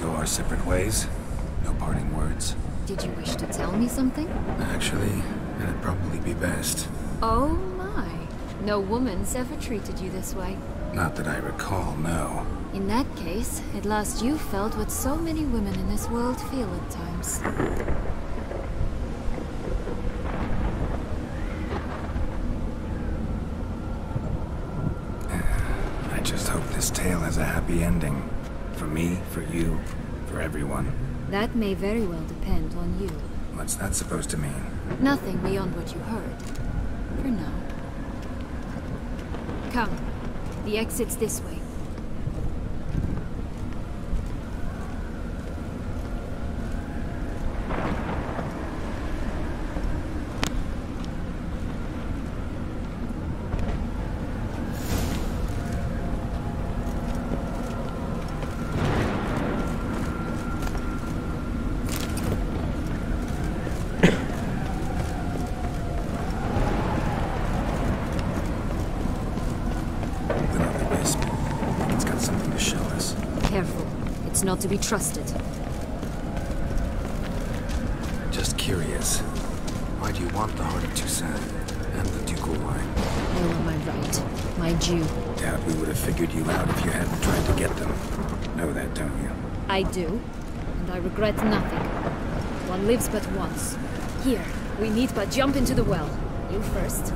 go our separate ways. No parting words. Did you wish to tell me something? Actually, it'd probably be best. Oh my. No woman's ever treated you this way. Not that I recall, no. In that case, at last you felt what so many women in this world feel at times. I just hope this tale has a happy ending. For me, for you, for everyone. That may very well depend on you. What's that supposed to mean? Nothing beyond what you heard. For now. Come. The exit's this way. Careful. It's not to be trusted. Just curious. Why do you want the Heart of Toussaint and the ducal wine? They were my right. My due. Doubt we would have figured you out if you hadn't tried to get them. Know that, don't you? I do. And I regret nothing. One lives but once. Here, we need but jump into the well. You first.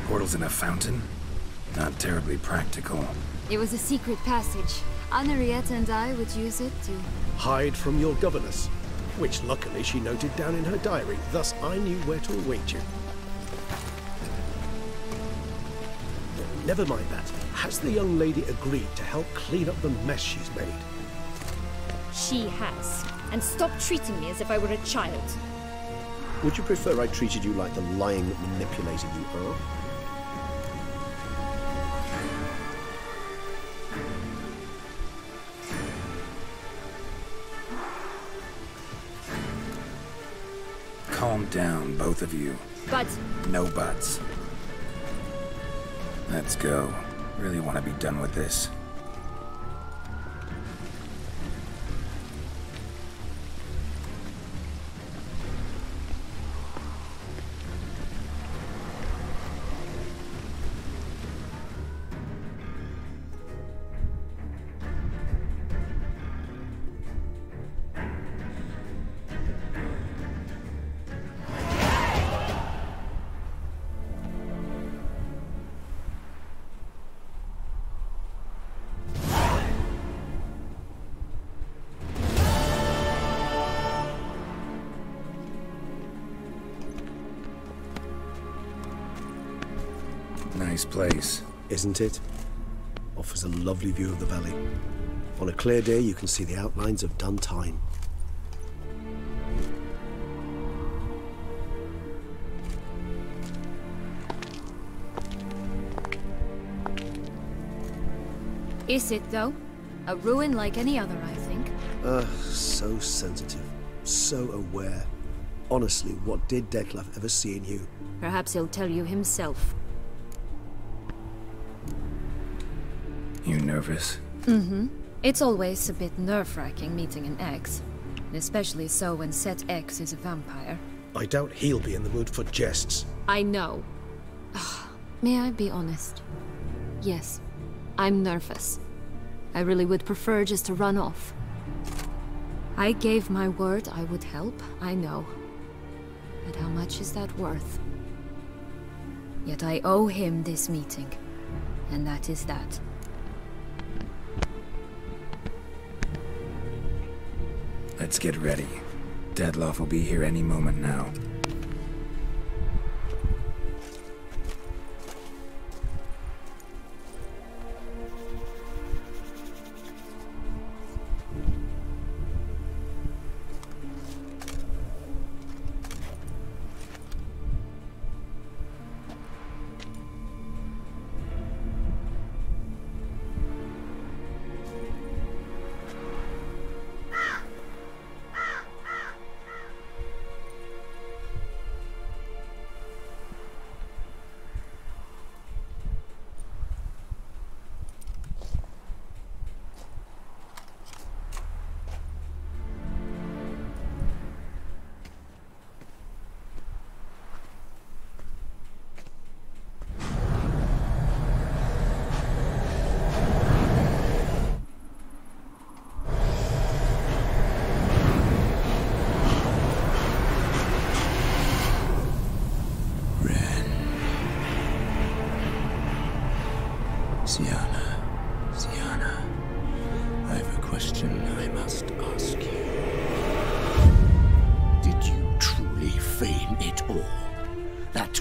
Portals in a fountain? Not terribly practical. It was a secret passage. Henriette and I would use it to... hide from your governess, which luckily she noted down in her diary, thus I knew where to await you. Never mind that. Has the young lady agreed to help clean up the mess she's made? She has. And stop treating me as if I were a child. Would you prefer I treated you like the lying manipulator you are? Calm down, both of you. But... No buts. Let's go. Really want to be done with this. Nice place. Isn't it? Offers a lovely view of the valley. On a clear day, you can see the outlines of Dun Time. Is it, though? A ruin like any other, I think. So sensitive. So aware. Honestly, what did Dettlaff ever see in you? Perhaps he'll tell you himself. You nervous? Mm-hmm. It's always a bit nerve-wracking meeting an ex. Especially so when said ex is a vampire. I doubt he'll be in the mood for jests. I know. May I be honest? Yes, I'm nervous. I really would prefer just to run off. I gave my word I would help, I know. But how much is that worth? Yet I owe him this meeting. And that is that. Let's get ready. Dettlaff will be here any moment now.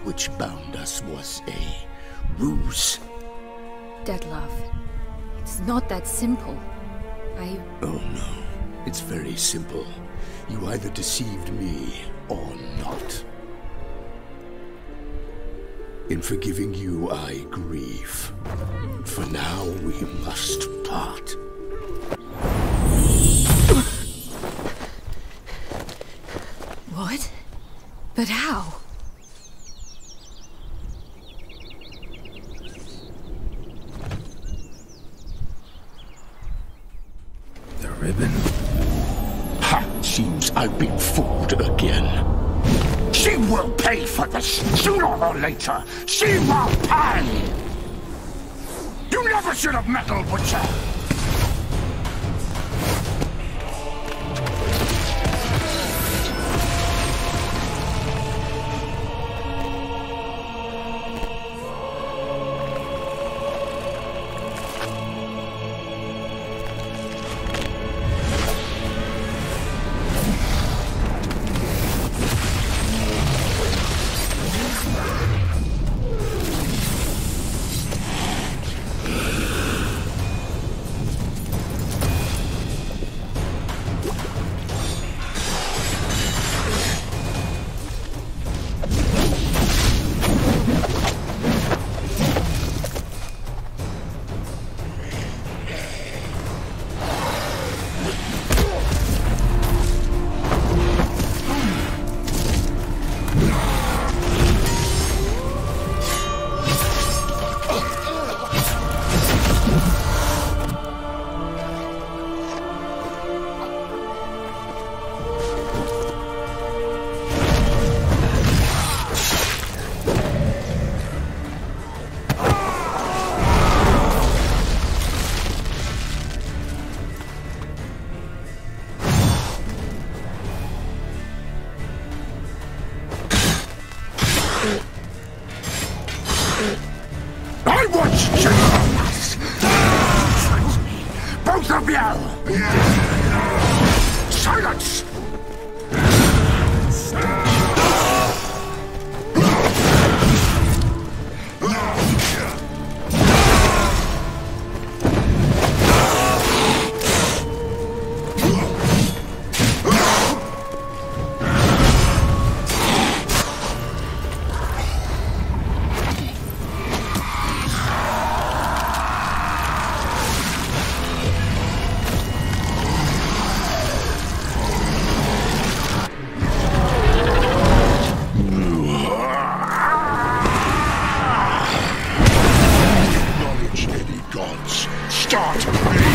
which bound us was a ruse. Detlef, it's not that simple. Oh no, it's very simple. You either deceived me or not. In forgiving you, I grieve. For now, we must part. What? But how? The ribbon? Ha! Seems I've been fooled again. She will pay for this, sooner or later. She will pay! You never should have meddled with her! I want gentleness! Both of you! Silence! Start me!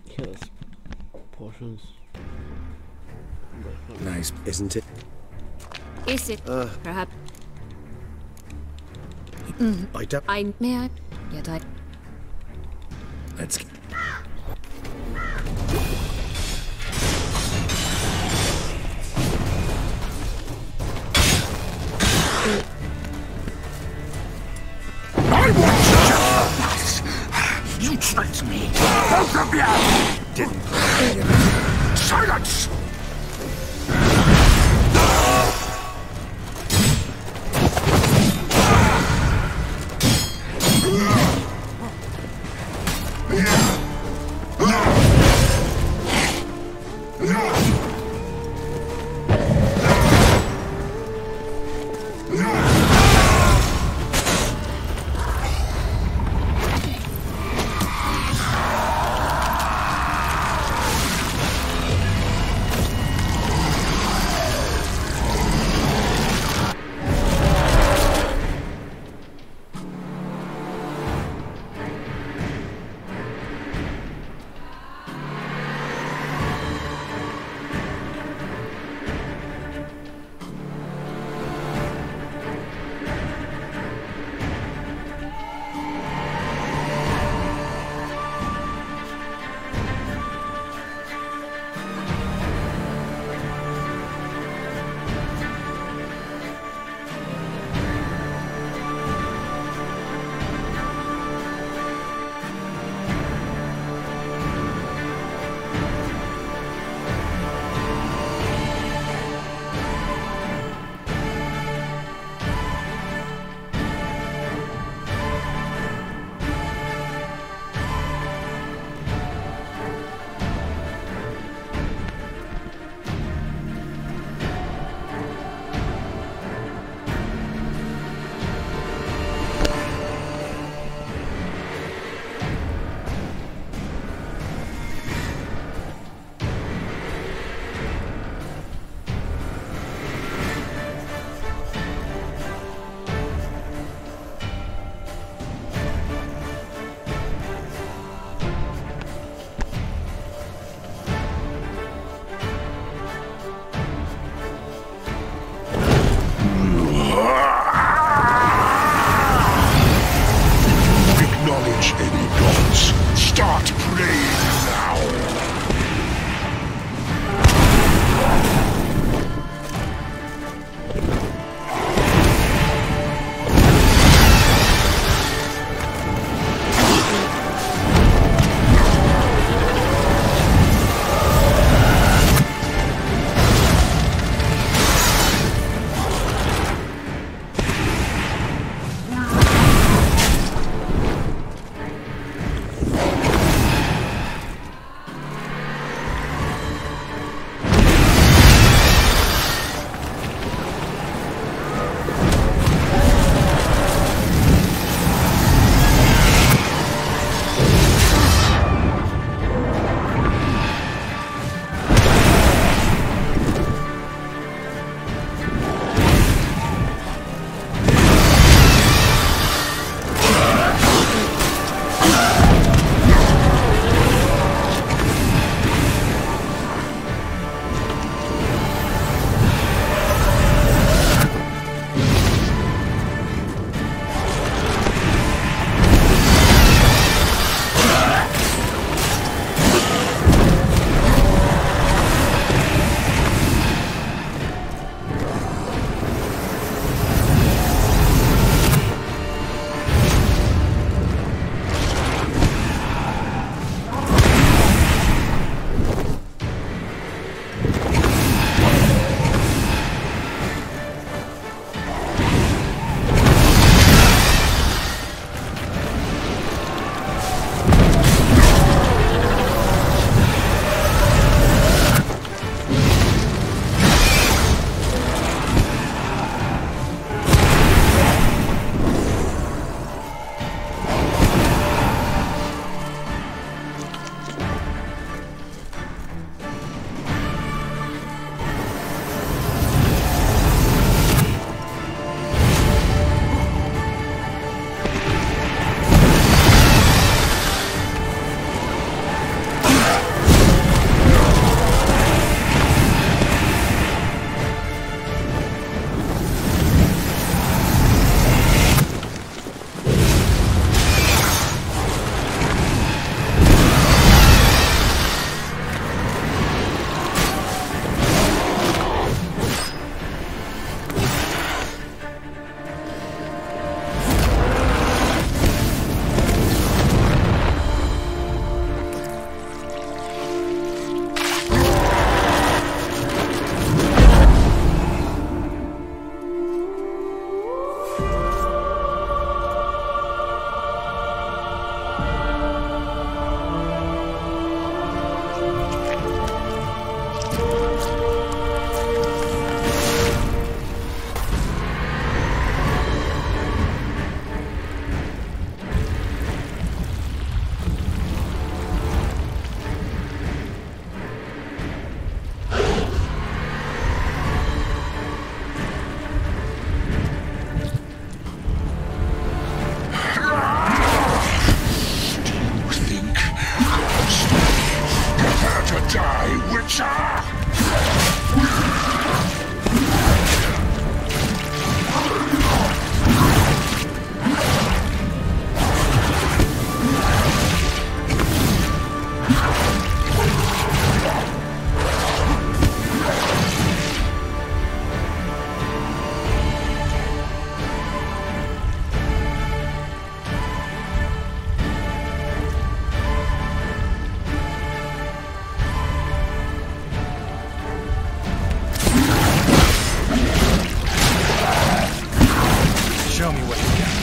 Kills portions. Nice, isn't it? Is it? Perhaps. I don't. May I? Yet I. Let's... I want justice! You tricked me! Both of you! Didn't play it. Silence! creature! Show me what you got.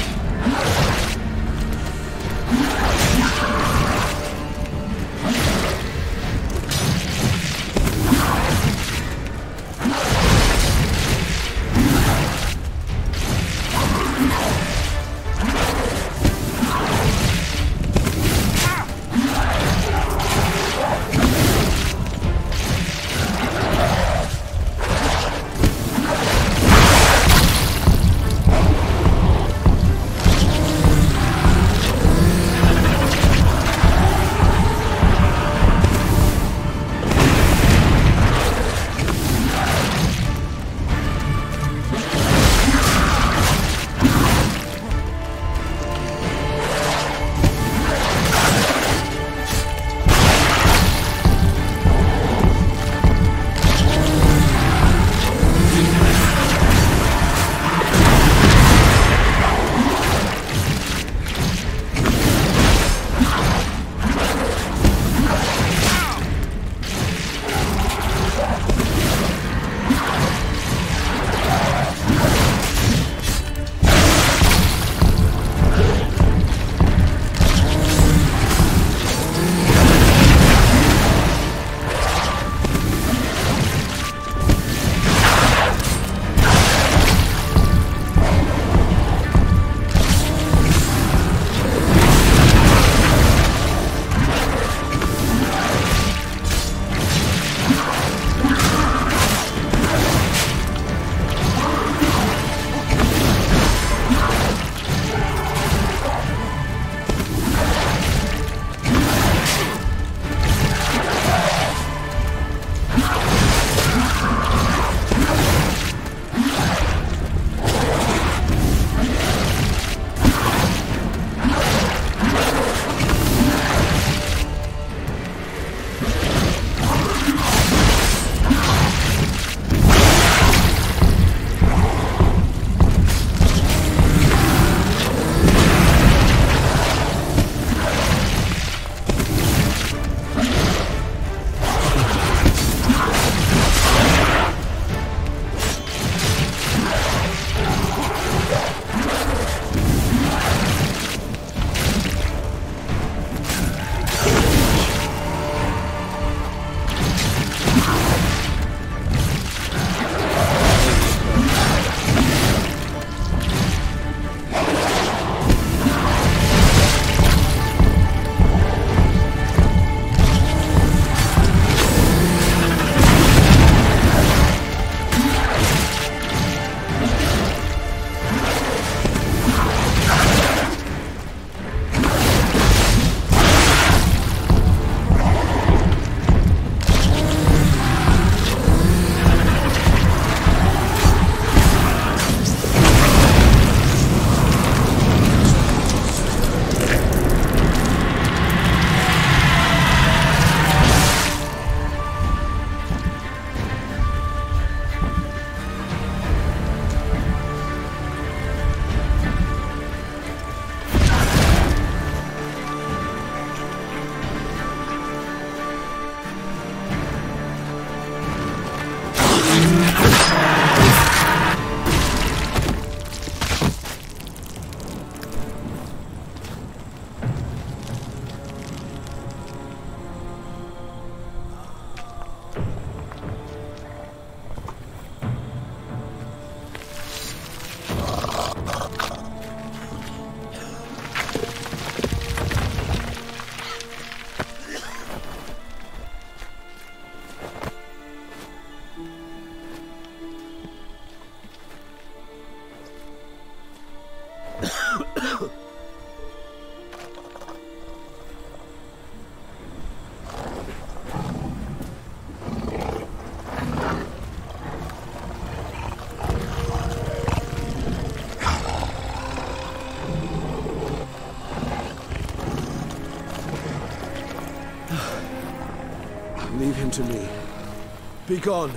Be gone.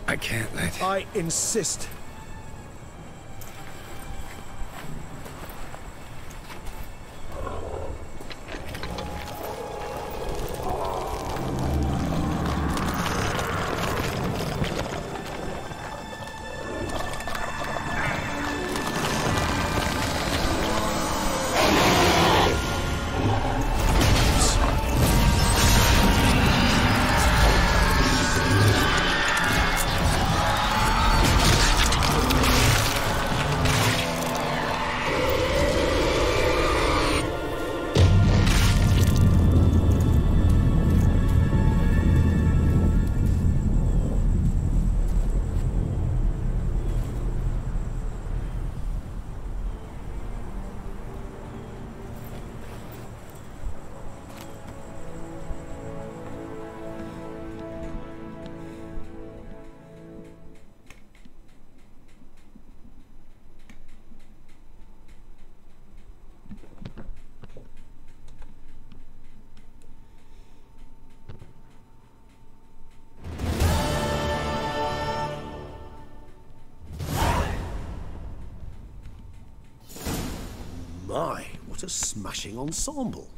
I can't let... I insist. My, what a smashing ensemble.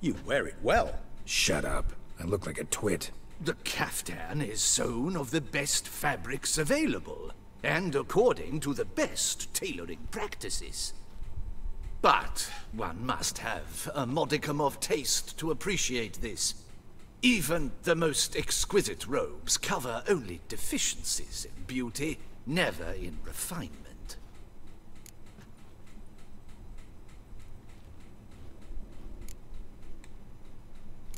You wear it well. Shut up. I look like a twit. The caftan is sewn of the best fabrics available, and according to the best tailoring practices. But one must have a modicum of taste to appreciate this. Even the most exquisite robes cover only deficiencies in beauty, never in refinement.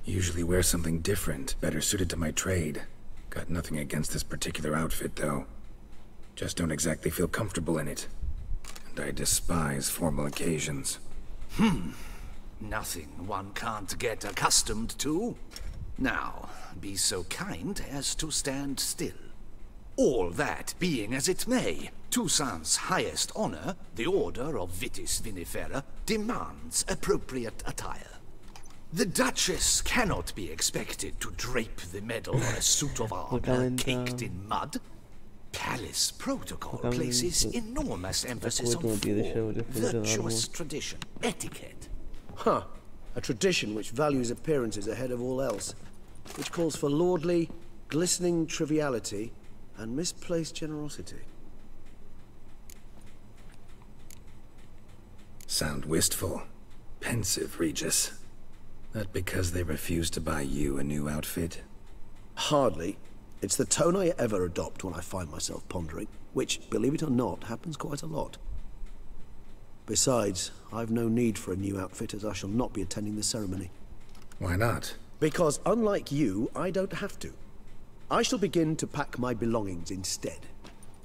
Usually wear something different, better suited to my trade. Got nothing against this particular outfit, though. Just don't exactly feel comfortable in it. And I despise formal occasions. Nothing one can't get accustomed to. Now, be so kind as to stand still. All that being as it may, Toussaint's highest honor, the Order of Vitis Vinifera, demands appropriate attire. The Duchess cannot be expected to drape the medal on a suit of armor caked in mud. Palace protocol places enormous emphasis on form, virtuous tradition, etiquette. Huh. A tradition which values appearances ahead of all else. Which calls for lordly, glistening triviality and misplaced generosity. Sound wistful. Pensive, Regis. That because they refuse to buy you a new outfit? Hardly. It's the tone I ever adopt when I find myself pondering, which, believe it or not, happens quite a lot. Besides, I've no need for a new outfit as I shall not be attending the ceremony. Why not? Because unlike you, I don't have to. I shall begin to pack my belongings instead.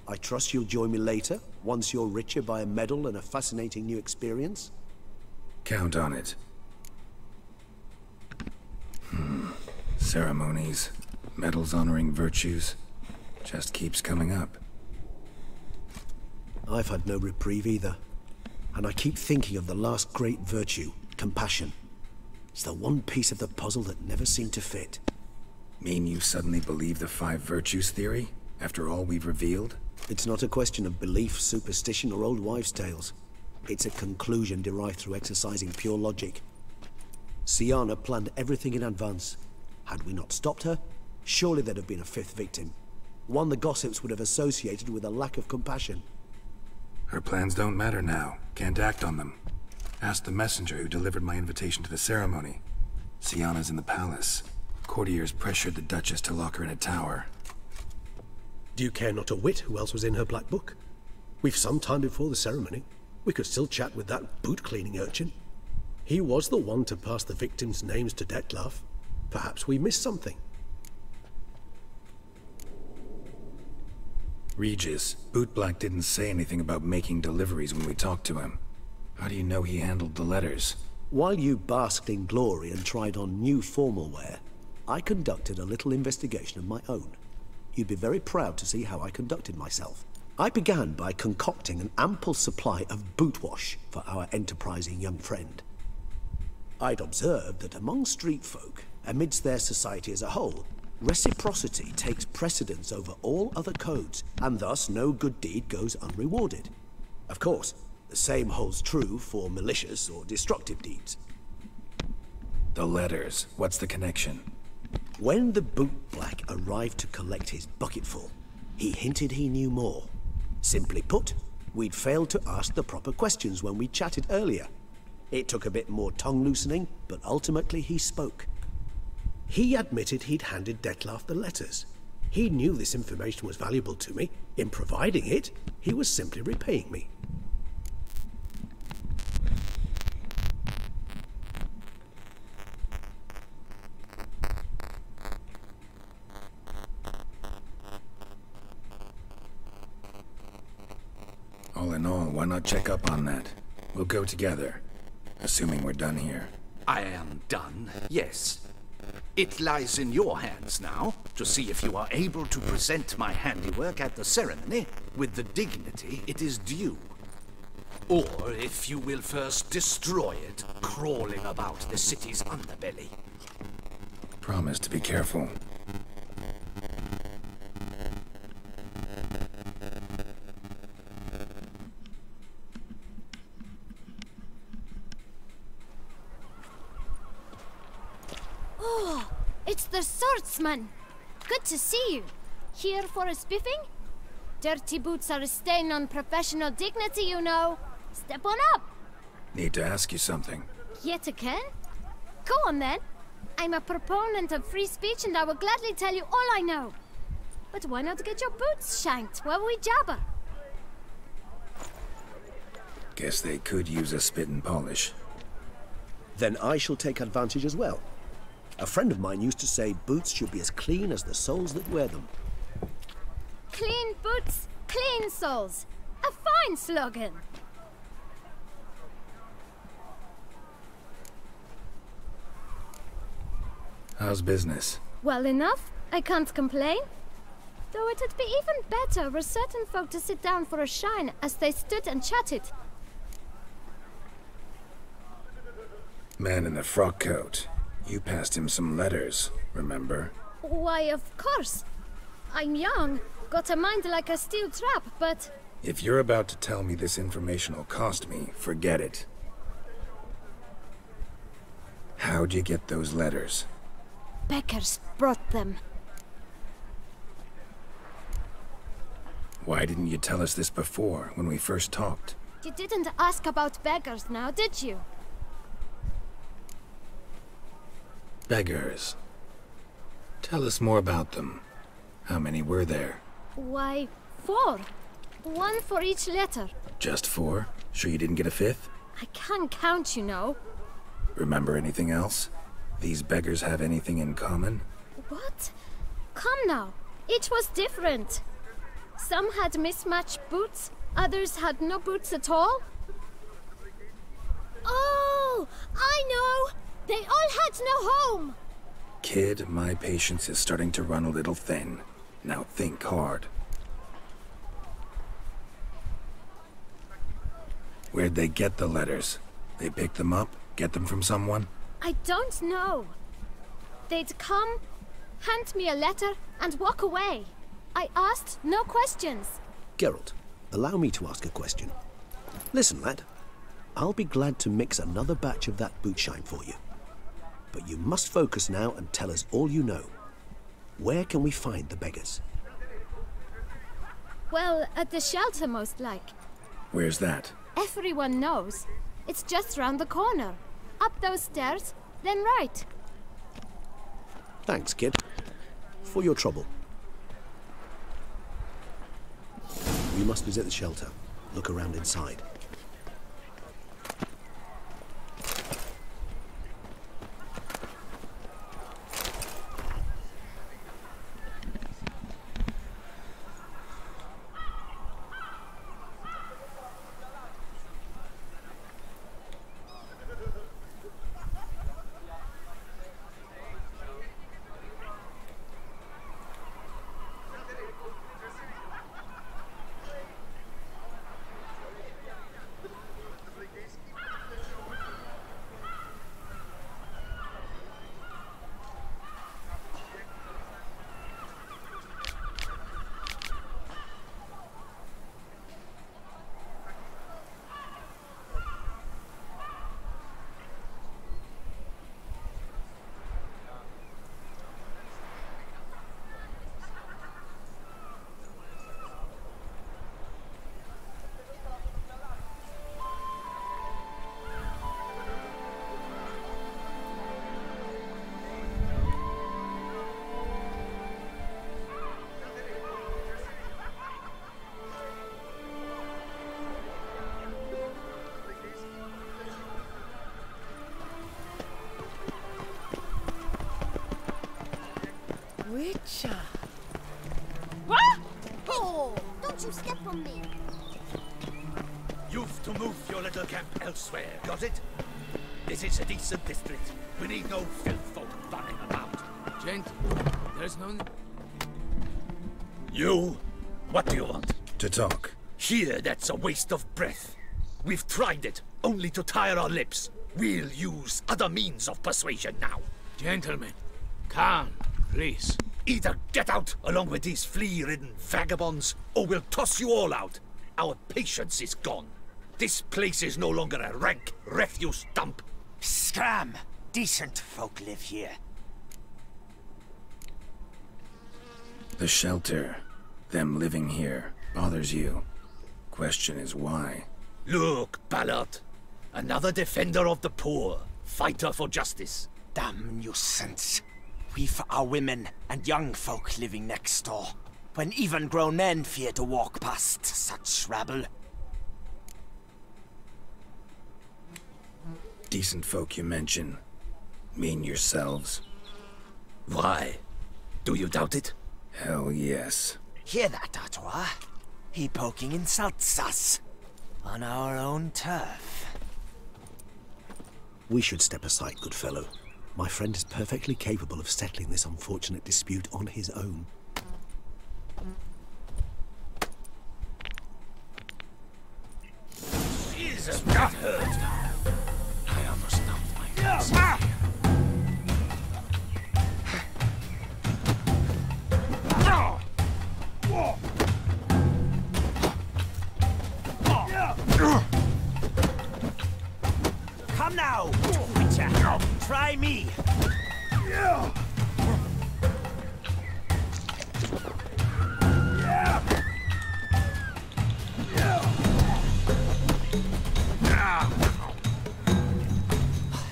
I trust you'll join me later, once you're richer by a medal and a fascinating new experience? Count on it. Ceremonies, medals honoring virtues, just keeps coming up. I've had no reprieve either. And I keep thinking of the last great virtue, compassion. It's the one piece of the puzzle that never seemed to fit. Mean you suddenly believe the 5 virtues theory, after all we've revealed? It's not a question of belief, superstition, or old wives' tales. It's a conclusion derived through exercising pure logic. Syanna planned everything in advance. Had we not stopped her, surely there'd have been a 5th victim. One the gossips would have associated with a lack of compassion. Her plans don't matter now. Can't act on them. Ask the messenger who delivered my invitation to the ceremony. Syanna's in the palace. Courtiers pressured the Duchess to lock her in a tower. Do you care not a whit who else was in her black book? We've some time before the ceremony. We could still chat with that boot-cleaning urchin. He was the one to pass the victims' names to Dettlaff. Perhaps we missed something. Regis, Bootblack didn't say anything about making deliveries when we talked to him. How do you know he handled the letters? While you basked in glory and tried on new formal wear, I conducted a little investigation of my own. You'd be very proud to see how I conducted myself. I began by concocting an ample supply of boot wash for our enterprising young friend. I'd observed that among street folk, amidst their society as a whole, Reciprocity takes precedence over all other codes, and thus no good deed goes unrewarded. Of course, the same holds true for malicious or destructive deeds. The letters, what's the connection? When the Boot Black arrived to collect his bucketful, he hinted he knew more. Simply put, we'd failed to ask the proper questions when we chatted earlier. It took a bit more tongue loosening, but ultimately he spoke. He admitted he'd handed Dettlaff the letters. He knew this information was valuable to me. In providing it, he was simply repaying me. All in all, why not check up on that? We'll go together, assuming we're done here. I am done, yes. It lies in your hands now to see if you are able to present my handiwork at the ceremony with the dignity it is due. Or if you will first destroy it, crawling about the city's underbelly. Promise to be careful. Oh, it's the swordsman. Good to see you. Here for a spiffing? Dirty boots are a stain on professional dignity, you know. Step on up. Need to ask you something. Yet again? Go on then. I'm a proponent of free speech and I will gladly tell you all I know. But why not get your boots shanked while we jabber? Guess they could use a spit and polish. Then I shall take advantage as well. A friend of mine used to say boots should be as clean as the soles that wear them. Clean boots, clean soles. A fine slogan. How's business? Well enough. I can't complain. Though it'd be even better were certain folk to sit down for a shine as they stood and chatted. Man in the frock coat. You passed him some letters, remember? Why, of course. I'm young, got a mind like a steel trap, but... If you're about to tell me this information will cost me, forget it. How'd you get those letters? Beggars brought them. Why didn't you tell us this before, when we first talked? You didn't ask about beggars now, did you? Beggars. Tell us more about them. How many were there? Why, 4. 1 for each letter. Just 4? Sure you didn't get a 5th? I can't count, you know. Remember anything else? These beggars have anything in common? What? Come now. Each was different. Some had mismatched boots, others had no boots at all. Oh, I know! They all had no home! Kid, my patience is starting to run a little thin. Now think hard. Where'd they get the letters? They pick them up? Get them from someone? I don't know. They'd come, hand me a letter, and walk away. I asked no questions. Geralt, allow me to ask a question. Listen, lad. I'll be glad to mix another batch of that bootshine for you. But you must focus now and tell us all you know. Where can we find the beggars? Well, at the shelter most like. Where's that? Everyone knows. It's just round the corner. Up those stairs, then right. Thanks, kid. For your trouble. We must visit the shelter. Look around inside. Itcha. What? Oh, don't you step on me. You've to move your little camp elsewhere, got it? This is a decent district. We need no filth folk running about. Gent, there's no... You? What do you want? To talk. Here, that's a waste of breath. We've tried it, only to tire our lips. We'll use other means of persuasion now. Gentlemen, calm, please. Either get out along with these flea-ridden vagabonds, or we'll toss you all out. Our patience is gone. This place is no longer a rank refuse dump. Scram! Decent folk live here. The shelter, them living here, bothers you. Question is why? Look, Ballard. Another defender of the poor. Fighter for justice. Damn nuisance. We've our women and young folk living next door, when even grown men fear to walk past such rabble. Decent folk you mention. Mean yourselves? Why? Do you doubt it? Hell yes. Hear that, Artois? He poking insults us. On our own turf. We should step aside, good fellow. My friend is perfectly capable of settling this unfortunate dispute on his own. Jesus, that hurt. I almost stumped my face. Come now, Witcher. Try me.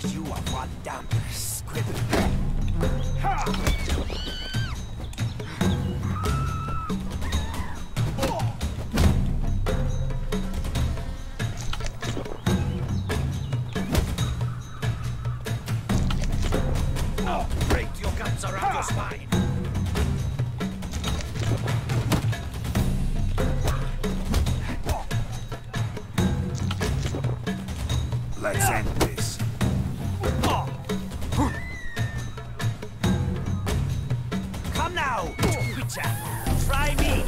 You are one damn scribble. Break your guts around your spine. Let's end this. Come now, Witcher. Try me.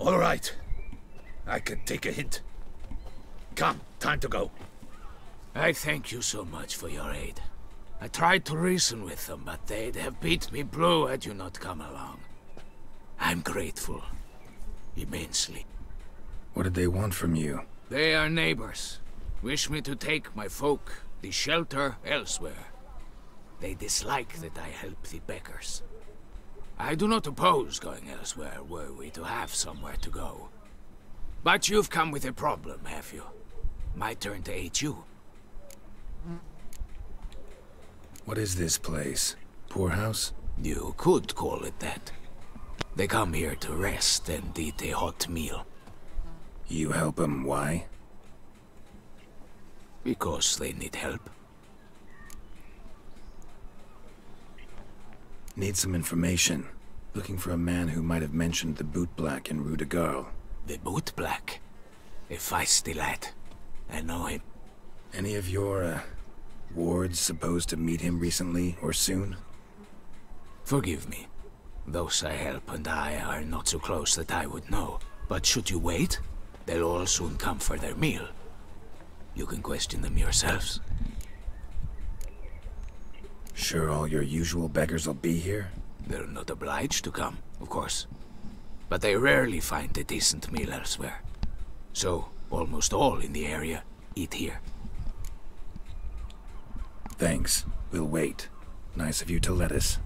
All right. I can take a hint. Come, time to go. I thank you so much for your aid. I tried to reason with them, but they'd have beat me blue had you not come along. I'm grateful. Immensely. What did they want from you? They are neighbors. Wish me to take my folk, the shelter, elsewhere. They dislike that I help the beggars. I do not oppose going elsewhere, were we to have somewhere to go. But you've come with a problem, have you? My turn to aid you. What is this place? Poorhouse? You could call it that. They come here to rest and eat a hot meal. You help them, why? Because they need help. Need some information. Looking for a man who might have mentioned the Boot Black in Rue de Garl. The Boot Black? A feisty lad. I know him. Any of your, wards supposed to meet him recently or soon? Forgive me. Those I help and I are not so close that I would know. But should you wait, they'll all soon come for their meal. You can question them yourselves. Sure all your usual beggars will be here? They're not obliged to come, of course. But they rarely find a decent meal elsewhere. So, almost all in the area eat here. Thanks. We'll wait. Nice of you to let us.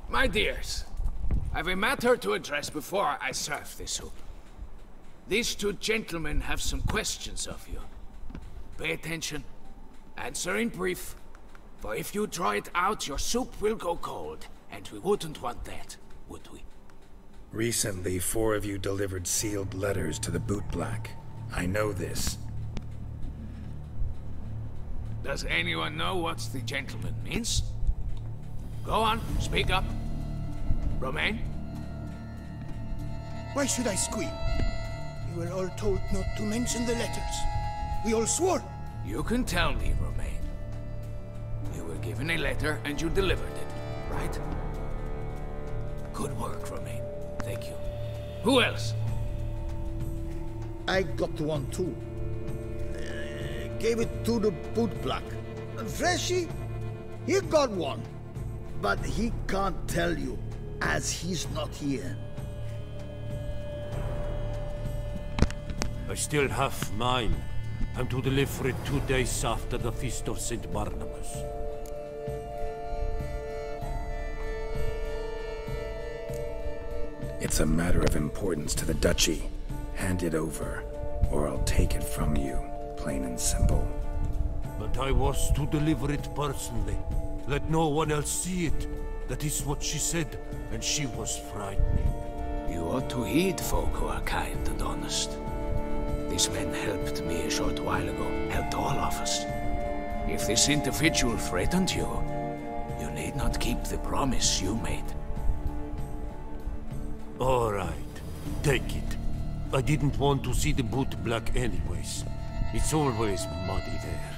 My dears, I've a matter to address before I serve the soup. these two gentlemen have some questions of you. Pay attention. Answer in brief. For if you draw it out, your soup will go cold. And we wouldn't want that, would we? Recently, 4 of you delivered sealed letters to the Bootblack. I know this. Does anyone know what the gentleman means? Go on, speak up. Romain? Why should I squeal? We were all told not to mention the letters. We all swore. You can tell me, Romain. You were given a letter and you delivered it, right? Good work, Romain. Thank you. Who else? I got one too. Gave it to the Bootblack. And Freshy, he got one. But he can't tell you, as he's not here. I still have mine. I'm to deliver it 2 days after the Feast of St. Barnabas. It's a matter of importance to the Duchy. Hand it over, or I'll take it from you, plain and simple. But I was to deliver it personally. Let no one else see it. That is what she said, and she was frightening. You ought to heed folk who are kind and honest. These men helped me a short while ago, helped all of us. If this individual threatened you, you need not keep the promise you made. All right, take it. I didn't want to see the Bootblack anyways. It's always muddy there.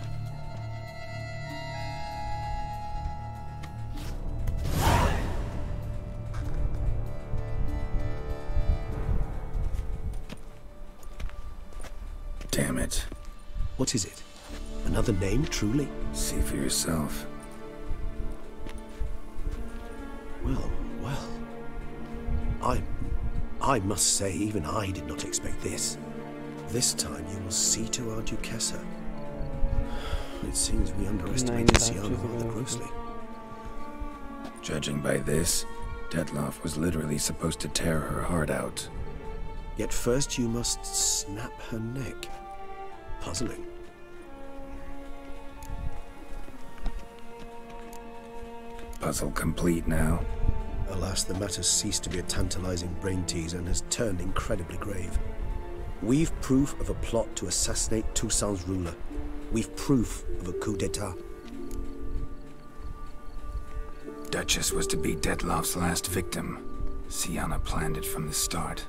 Damn it. What is it? Another name, truly? See for yourself. Well. I must say, even I did not expect this. This time you will see to our Duquesa. It seems we underestimated Syanna rather grossly. Judging by this, Dettlaff was literally supposed to tear her heart out. Yet first you must snap her neck. Puzzling. Puzzle complete now. Alas, the matter's ceased to be a tantalizing brain tease and has turned incredibly grave. We've proof of a plot to assassinate Toussaint's ruler. We've proof of a coup d'etat. Duchess was to be Dettlaff's last victim. Syanna planned it from the start.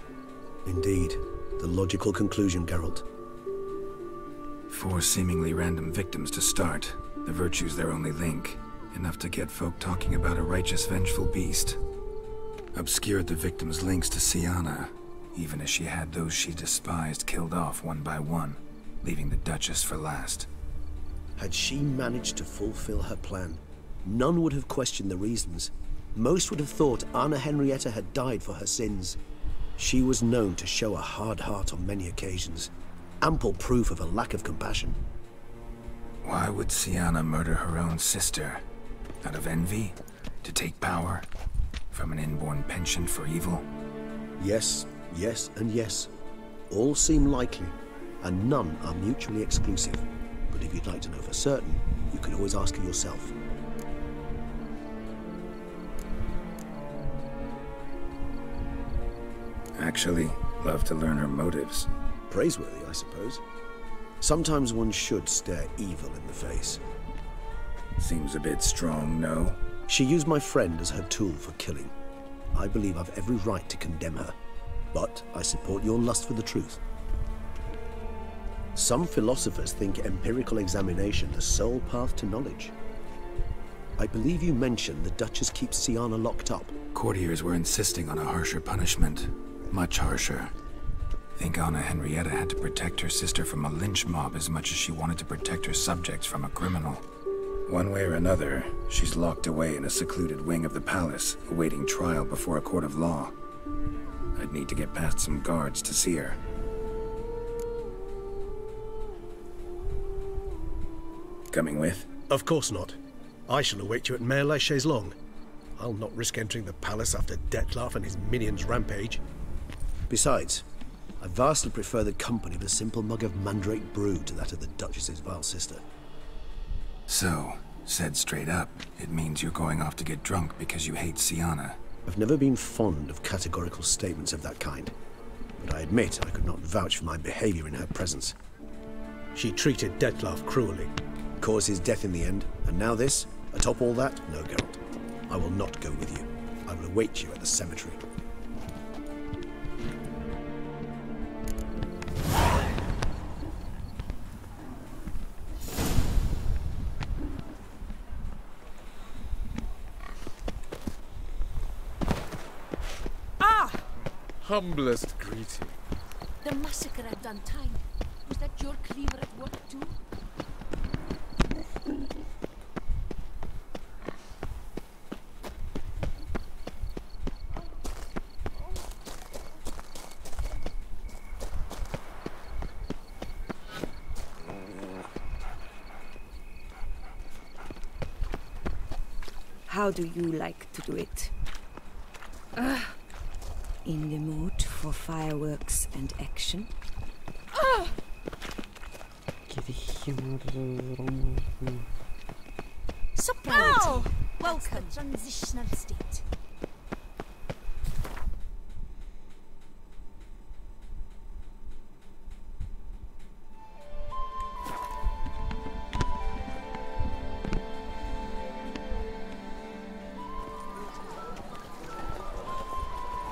Indeed. The logical conclusion, Geralt. 4 seemingly random victims to start. The virtue's their only link. Enough to get folk talking about a righteous, vengeful beast. Obscured the victims' links to Syanna, even as she had those she despised killed off one by one, leaving the Duchess for last. Had she managed to fulfill her plan, none would have questioned the reasons. Most would have thought Anna Henrietta had died for her sins. She was known to show a hard heart on many occasions. Ample proof of a lack of compassion. Why would Syanna murder her own sister? Out of envy? To take power? From an inborn penchant for evil? Yes, yes, and yes. All seem likely, and none are mutually exclusive. But if you'd like to know for certain, you can always ask her yourself. Actually, love to learn her motives. Praiseworthy, I suppose. Sometimes one should stare evil in the face. Seems a bit strong, no? She used my friend as her tool for killing. I believe I've every right to condemn her, but I support your lust for the truth. Some philosophers think empirical examination the sole path to knowledge. I believe you mentioned the Duchess keeps Syanna locked up. Courtiers were insisting on a harsher punishment. Much harsher. Think Anna Henrietta had to protect her sister from a lynch mob as much as she wanted to protect her subjects from a criminal. One way or another, she's locked away in a secluded wing of the palace, awaiting trial before a court of law. I'd need to get past some guards to see her. Coming with? Of course not. I shall await you at Mare la Chaise-Longue. I'll not risk entering the palace after Dettlaff and his minions rampage. Besides, I vastly prefer the company of a simple mug of mandrake brew to that of the Duchess's vile sister. So, said straight up, it means you're going off to get drunk because you hate Syanna. I've never been fond of categorical statements of that kind, but I admit I could not vouch for my behavior in her presence. She treated Dettlaff cruelly. Caused his death in the end, and now this? Atop all that? No, Geralt. I will not go with you. I will await you at the cemetery. Humblest greeting. The massacre at Duntine. Was that your cleaver at work too? How do you like to do it? In the mood for fireworks and action? Soprality. Welcome. Transitional state.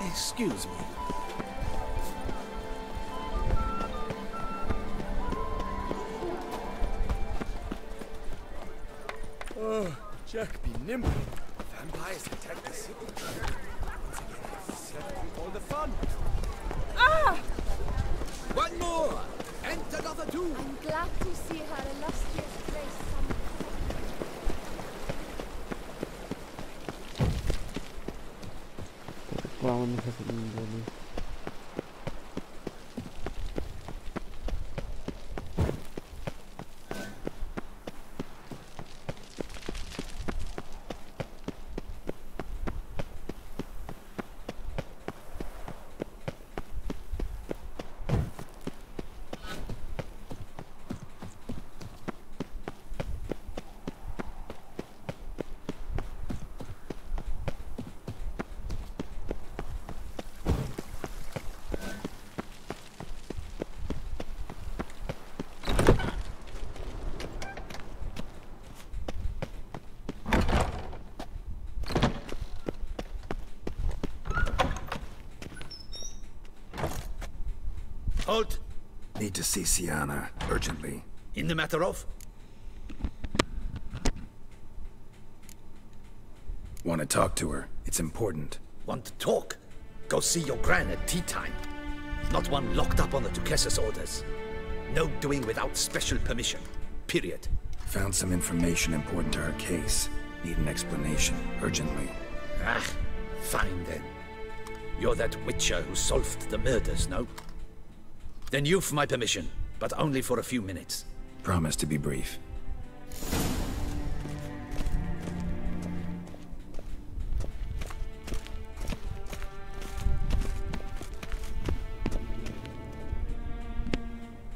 Excuse me. Oh, Jack, be nimble. Vampires attack the city. All the fun. One more! And another two! I'm glad to see her illustrious grace some... Vamos a hacer un doble. Halt! Need to see Syanna, urgently. In the matter of? Want to talk to her. It's important. Want to talk? Go see your gran at tea time. Not one locked up on the Duchess's orders. No doing without special permission. Period. Found some information important to her case. Need an explanation, urgently. Ah, fine then. You're that witcher who solved the murders, no? Then you've my permission, but only for a few minutes. Promise to be brief.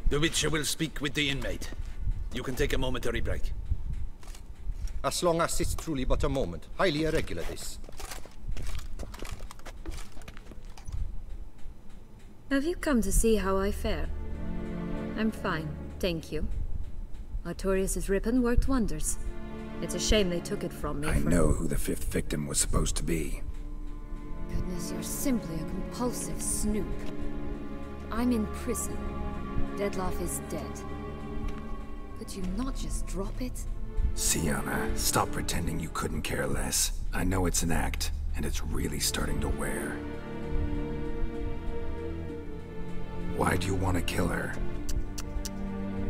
The Witcher will speak with the inmate. You can take a momentary break. As long as it's truly but a moment. Highly irregular, this. Have you come to see how I fare? I'm fine, thank you. Artorius' ribbon worked wonders. It's a shame they took it from me. I know who the fifth victim was supposed to be. Goodness, you're simply a compulsive snoop. I'm in prison. Dettlaff is dead. Could you not just drop it? Syanna, stop pretending you couldn't care less. I know it's an act, and it's really starting to wear. Why do you want to kill her?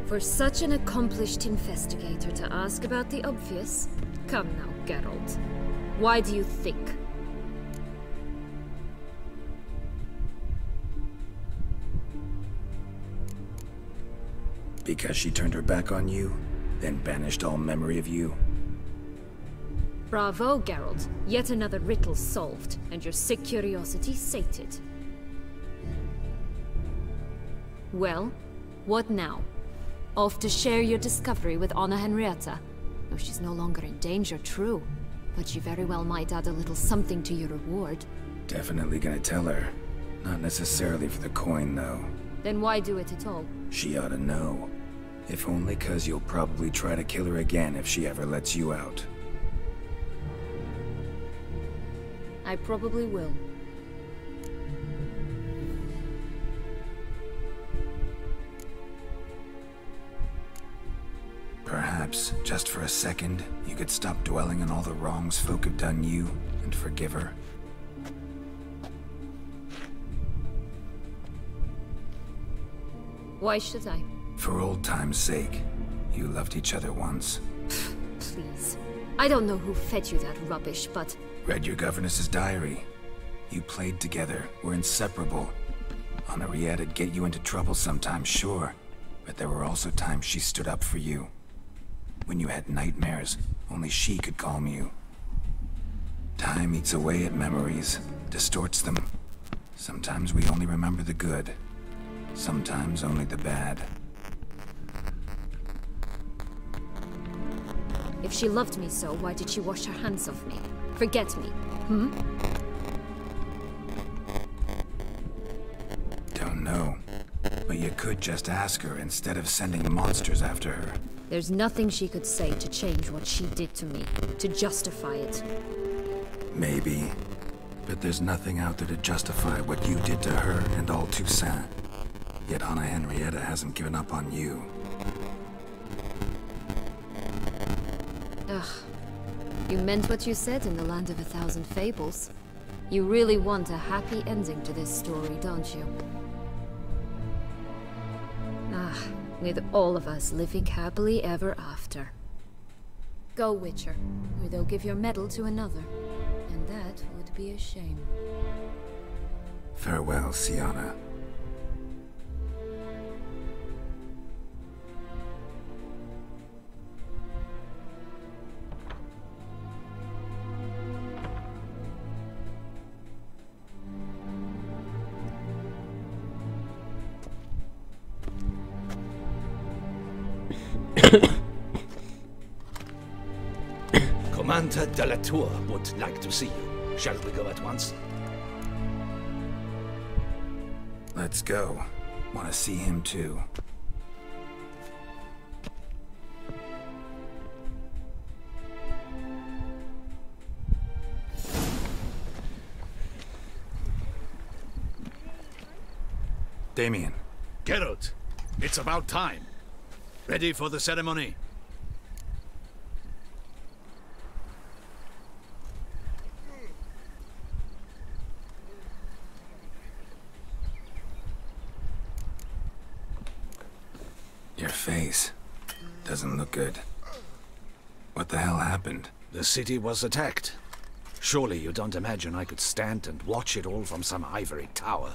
For such an accomplished investigator to ask about the obvious? Come now, Geralt. Why do you think? Because she turned her back on you, then banished all memory of you? Bravo, Geralt. Yet another riddle solved, and your sick curiosity sated. Well, what now? Off to share your discovery with Anna Henrietta? No, she's no longer in danger, true. But you very well might add a little something to your reward. Definitely gonna tell her. Not necessarily for the coin, though. Then why do it at all? She ought to know. If only 'cause you'll probably try to kill her again if she ever lets you out. I probably will. Perhaps, just for a second, you could stop dwelling on all the wrongs folk have done you and forgive her. Why should I? For old time's sake. You loved each other once. Please. I don't know who fed you that rubbish, but... Read your governess's diary. You played together, were inseparable. Henriette'd get you into trouble sometimes, sure. But there were also times she stood up for you. When you had nightmares, only she could calm you. Time eats away at memories, distorts them. Sometimes we only remember the good. Sometimes only the bad. If she loved me so, why did she wash her hands off me? Forget me, Don't know. But you could just ask her instead of sending monsters after her. There's nothing she could say to change what she did to me, to justify it. Maybe. But there's nothing out there to justify what you did to her and all Toussaint. Yet Anna Henrietta hasn't given up on you. Ugh. You meant what you said in the Land of a Thousand Fables. You really want a happy ending to this story, don't you? With all of us living happily ever after. Go, Witcher, or they'll give your medal to another. And that would be a shame. Farewell, Syanna. Commander de la Tour would like to see you. Shall we go at once? Let's go. Want to see him too. Damien. Geralt, it's about time. Ready for the ceremony? Your face doesn't look good. What the hell happened? The city was attacked. Surely you don't imagine I could stand and watch it all from some ivory tower.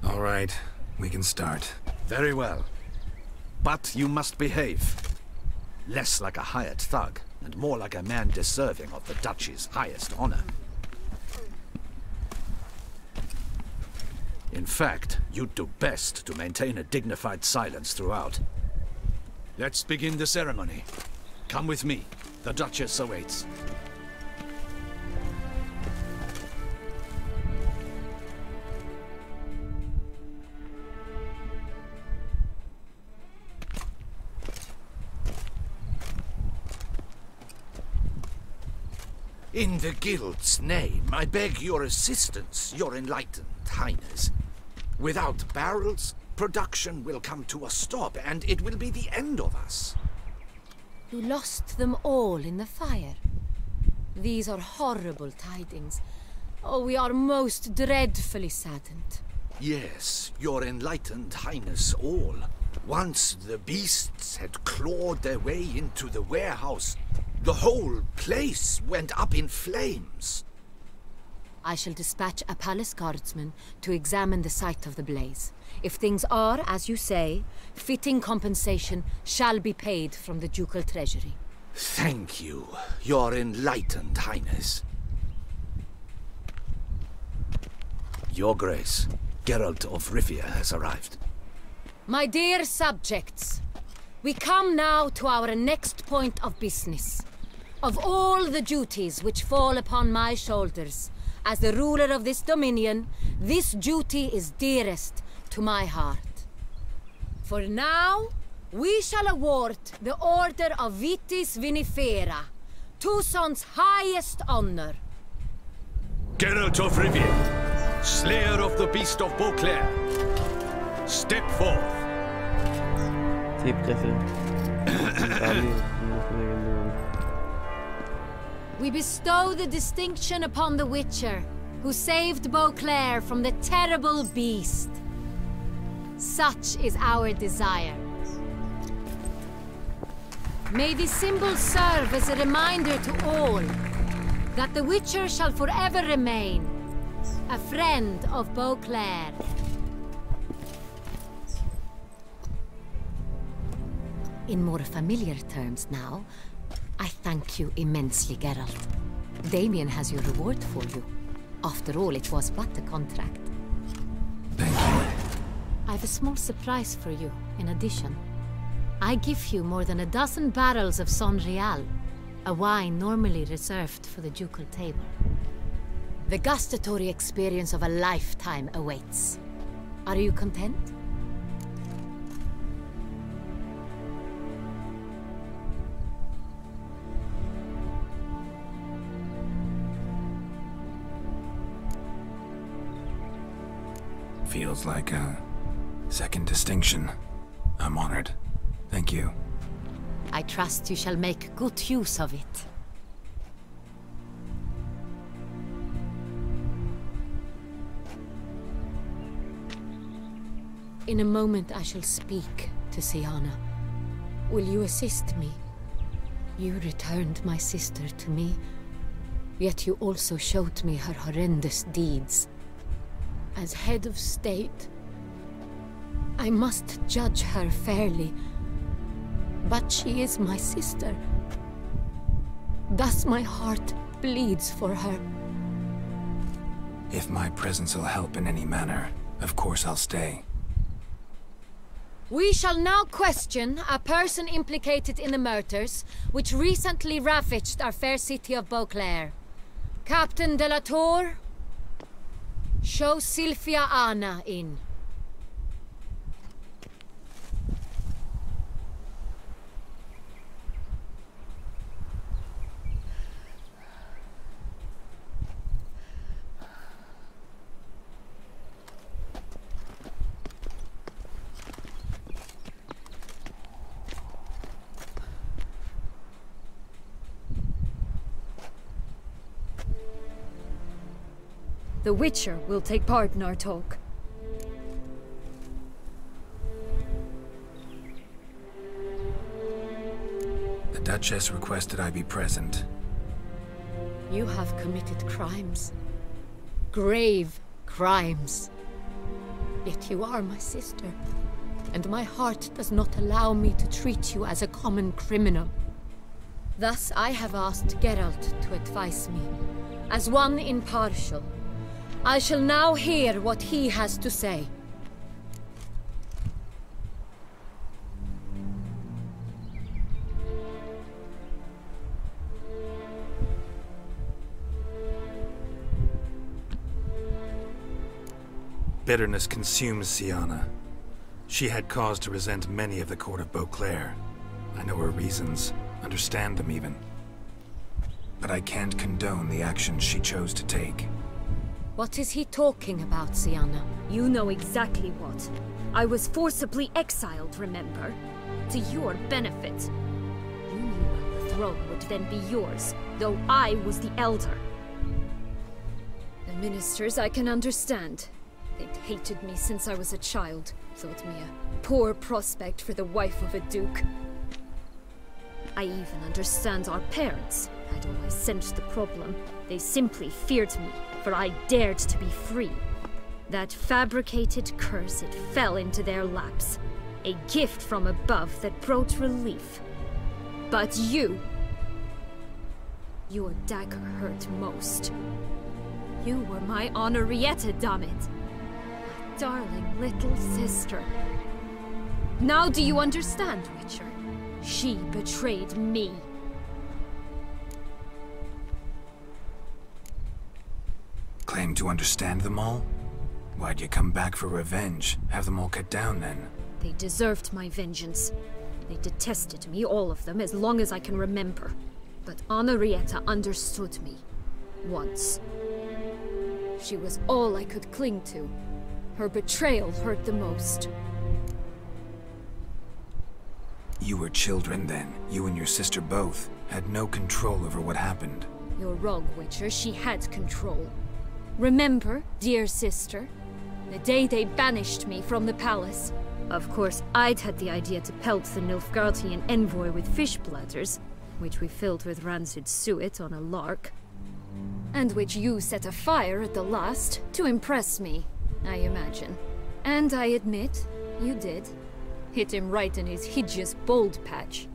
All right, we can start. Very well. But you must behave. Less like a hired thug, and more like a man deserving of the Duchy's highest honor. In fact, you'd do best to maintain a dignified silence throughout. Let's begin the ceremony. Come with me. The Duchess awaits. In the Guild's name, I beg your assistance, your enlightened highness. Without barrels, production will come to a stop, and it will be the end of us. You lost them all in the fire. These are horrible tidings. Oh, we are most dreadfully saddened. Yes, your enlightened highness all. Once the beasts had clawed their way into the warehouse, the whole place went up in flames. I shall dispatch a palace guardsman to examine the site of the blaze. If things are, as you say, fitting compensation shall be paid from the ducal treasury. Thank you, your enlightened highness. Your Grace, Geralt of Rivia has arrived. My dear subjects, we come now to our next point of business. Of all the duties which fall upon my shoulders, as the ruler of this dominion, this duty is dearest to my heart. For now, we shall award the Order of Vitis Vinifera, Toussaint's highest honor. Geralt of Rivia, Slayer of the Beast of Beauclair, step forth. We bestow the distinction upon the Witcher, who saved Beauclair from the terrible beast. Such is our desire. May this symbol serve as a reminder to all that the Witcher shall forever remain a friend of Beauclair. In more familiar terms now, I thank you immensely, Geralt. Damien has your reward for you. After all, it was but a contract. Thank you. I have a small surprise for you, in addition. I give you more than a dozen barrels of Sonreal, a wine normally reserved for the ducal table. The gustatory experience of a lifetime awaits. Are you content? Feels like a second distinction. I'm honored. Thank you. I trust you shall make good use of it. In a moment I shall speak to Syanna. Will you assist me? You returned my sister to me, yet you also showed me her horrendous deeds. As head of state, I must judge her fairly. But she is my sister. Thus my heart bleeds for her. If my presence will help in any manner, of course I'll stay. We shall now question a person implicated in the murders which recently ravaged our fair city of Beauclair. Captain de la Tour, show Sylvia Anna in. The Witcher will take part in our talk. The Duchess requested I be present. You have committed crimes. Grave crimes. Yet you are my sister, and my heart does not allow me to treat you as a common criminal. Thus I have asked Geralt to advise me, as one impartial. I shall now hear what he has to say. Bitterness consumes Syanna. She had cause to resent many of the court of Beauclair. I know her reasons, understand them even. But I can't condone the actions she chose to take. What is he talking about, Syanna? You know exactly what. I was forcibly exiled, remember? To your benefit. You knew the throne would then be yours, though I was the elder. The ministers I can understand. They'd hated me since I was a child, thought me a poor prospect for the wife of a duke. I even understand our parents. I'd always sensed the problem. They simply feared me, for I dared to be free. That fabricated curse, it fell into their laps. A gift from above that brought relief. But you... Your dagger hurt most. You were my Honorrietta, damn it. My darling little sister. Now do you understand, Witcher? She betrayed me. Claim to understand them all? Why'd you come back for revenge? Have them all cut down, then? They deserved my vengeance. They detested me, all of them, as long as I can remember. But Honorrietta understood me. Once. She was all I could cling to. Her betrayal hurt the most. You were children then. You and your sister both had no control over what happened. You're wrong, Witcher. She had control. Remember, dear sister, the day they banished me from the palace? Of course, I'd had the idea to pelt the Nilfgaardian envoy with fish bladders, which we filled with rancid suet on a lark. And which you set afire at the last, to impress me, I imagine. And I admit, you did. Hit him right in his hideous bald patch.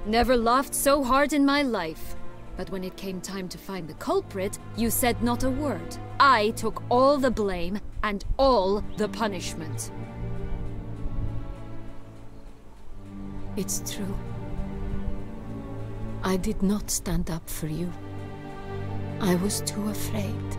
Never laughed so hard in my life. But when it came time to find the culprit, you said not a word. I took all the blame and all the punishment. It's true. I did not stand up for you. I was too afraid.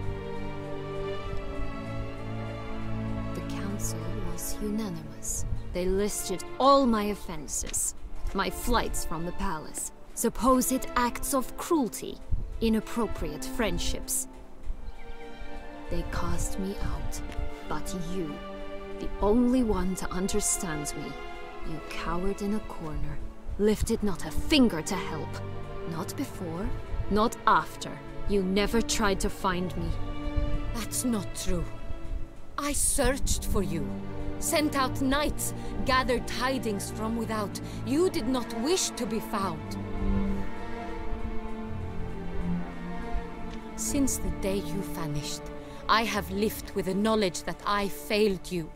The council was unanimous. They listed all my offenses. My flights from the palace. Supposed acts of cruelty. Inappropriate friendships. They cast me out. But you, the only one to understand me, you cowered in a corner. Lifted not a finger to help. Not before, not after. You never tried to find me. That's not true. I searched for you. Sent out knights, gathered tidings from without. You did not wish to be found. Since the day you vanished, I have lived with the knowledge that I failed you.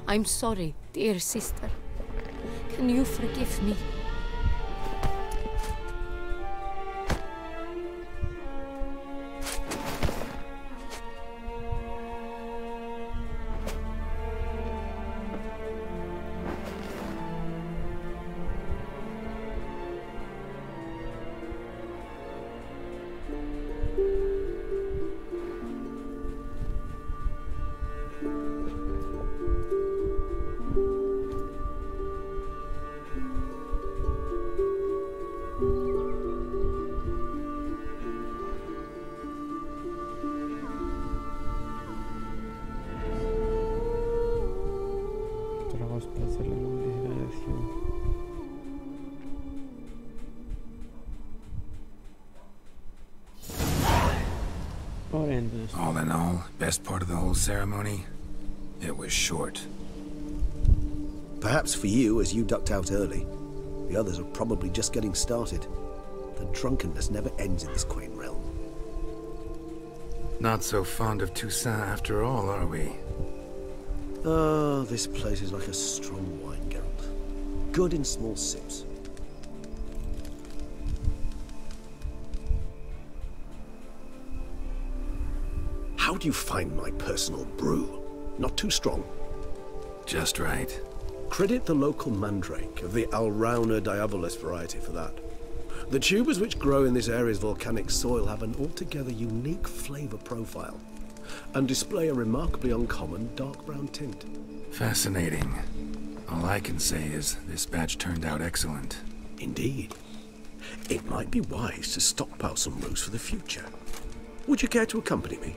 I'm sorry, dear sister. Can you forgive me? All in all, best part of the whole ceremony? It was short. Perhaps for you, as you ducked out early. The others are probably just getting started. The drunkenness never ends in this quaint realm. Not so fond of Toussaint after all, are we? Oh, this place is like a strong wine, Geralt. Good in small sips. How do you find my personal brew? Not too strong? Just right. Credit the local mandrake of the Alrauna diabolus variety for that. The tubers which grow in this area's volcanic soil have an altogether unique flavor profile and display a remarkably uncommon dark brown tint. Fascinating. All I can say is this batch turned out excellent. Indeed. It might be wise to stockpile some brews for the future. Would you care to accompany me?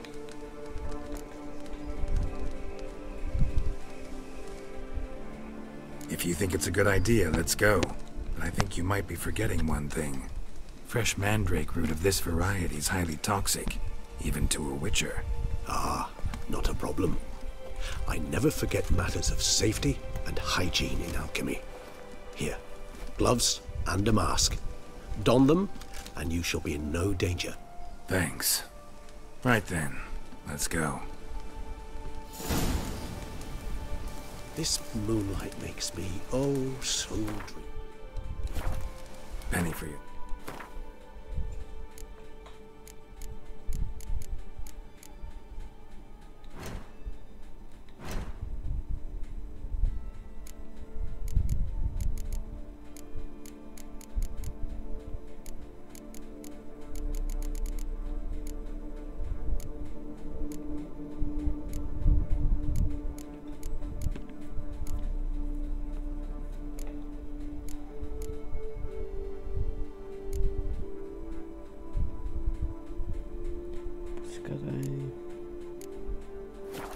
If you think it's a good idea, let's go. But I think you might be forgetting one thing. Fresh mandrake root of this variety is highly toxic, even to a witcher. Ah, not a problem. I never forget matters of safety and hygiene in alchemy. Here, gloves and a mask. Don them, and you shall be in no danger. Thanks. Right then, let's go. This moonlight makes me oh so dreamy. Penny for you.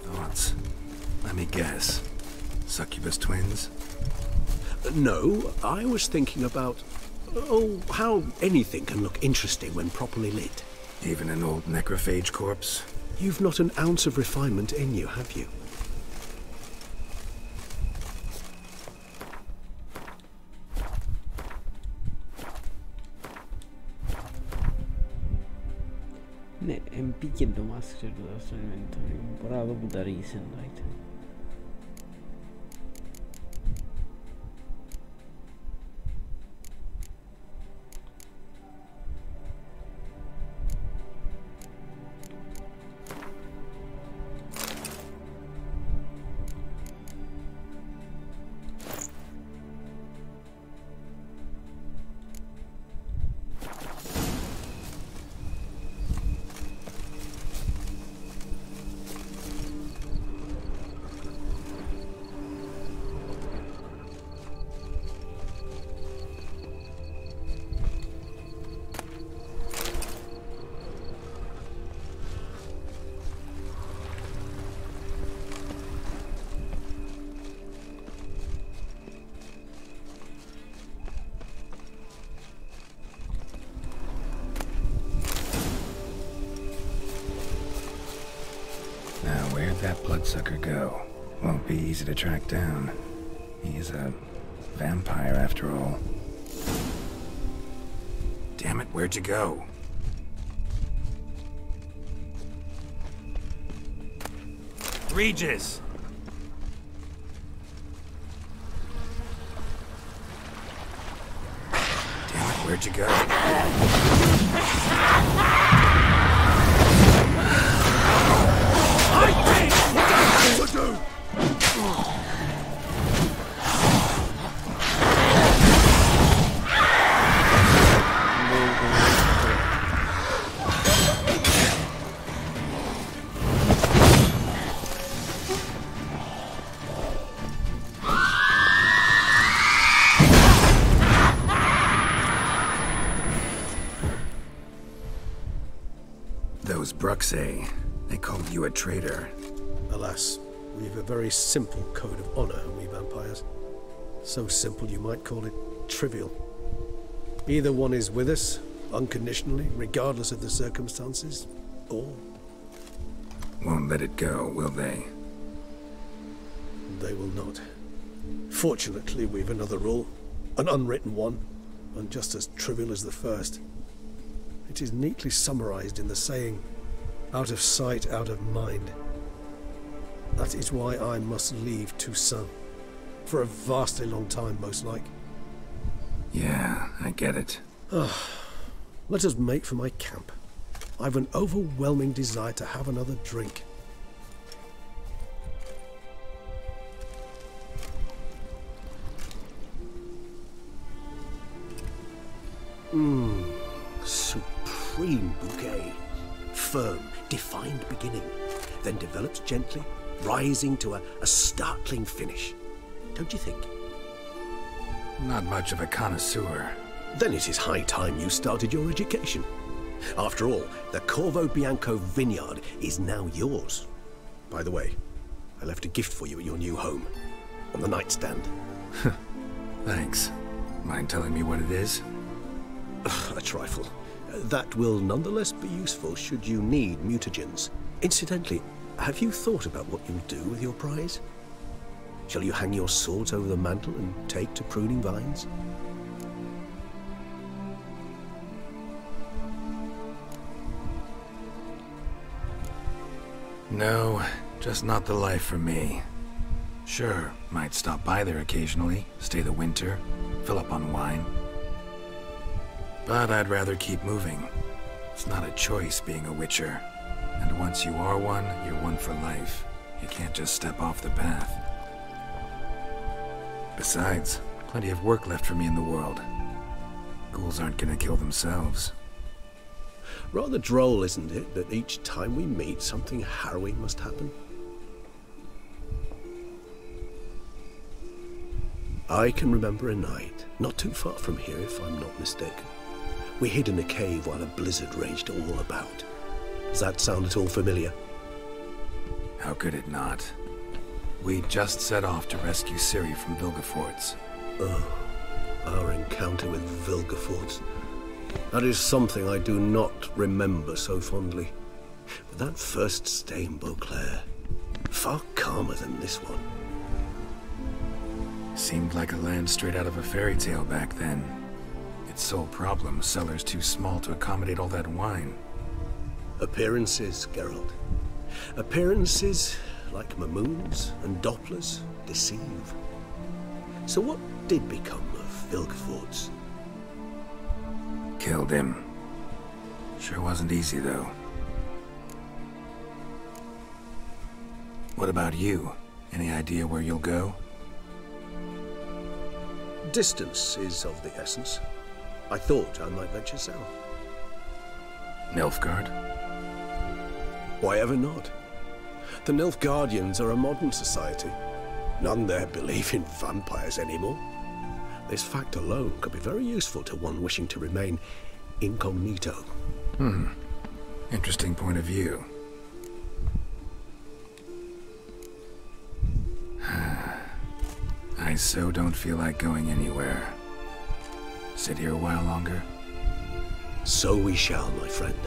Thoughts? Let me guess. Succubus twins? No, I was thinking about... oh, how anything can look interesting when properly lit. Even an old necrophage corpse? You've not an ounce of refinement in you, have you? Ne, en piquen do masker do astro inventory. Bara do budar i sen item. Where'd that bloodsucker go? Won't be easy to track down. He's a vampire after all. Damn it, where'd you go? Regis! Damn it, where'd you go? Those Bruxae, they called you a traitor. Alas, we've a very simple code of honor, we vampires. So simple you might call it trivial. Either one is with us, unconditionally, regardless of the circumstances, or... Won't let it go, will they? They will not. Fortunately, we've another rule. An unwritten one, and just as trivial as the first. It is neatly summarized in the saying, out of sight, out of mind. That is why I must leave Toussaint. For a vastly long time, most like. Yeah, I get it. Let us make for my camp. I've an overwhelming desire to have another drink. Supreme bouquet. Firm, defined beginning, then develops gently, rising to a startling finish. Don't you think? Not much of a connoisseur. Then it is high time you started your education. After all, the Corvo Bianco vineyard is now yours. By the way, I left a gift for you at your new home, on the nightstand. Thanks. Mind telling me what it is? A trifle. That will nonetheless be useful should you need mutagens. Incidentally, have you thought about what you'll do with your prize? Shall you hang your swords over the mantle and take to pruning vines? No, just not the life for me. Sure, might stop by there occasionally, stay the winter, fill up on wine. But I'd rather keep moving. It's not a choice being a witcher. And once you are one, you're one for life. You can't just step off the path. Besides, plenty of work left for me in the world. Ghouls aren't gonna kill themselves. Rather droll, isn't it, that each time we meet, something harrowing must happen? I can remember a night, not too far from here if I'm not mistaken. We hid in a cave while a blizzard raged all about. Does that sound at all familiar? How could it not? We just set off to rescue Ciri from Vilgefortz. Oh, our encounter with Vilgefortz. That is something I do not remember so fondly. But that first stay in Beauclair, far calmer than this one. Seemed like a land straight out of a fairy tale back then. Its sole problem, cellars too small to accommodate all that wine. Appearances, Geralt. Appearances, like Mamoons and Dopplers, deceive. So what did become of Vilgefortz? Killed him. Sure wasn't easy, though. What about you? Any idea where you'll go? Distance is of the essence. I thought I might venture south. Nilfgaard? Why ever not? The Nilfgaardians are a modern society. None there believe in vampires anymore. This fact alone could be very useful to one wishing to remain incognito. Interesting point of view. I so don't feel like going anywhere. Sit here a while longer? So we shall, my friend.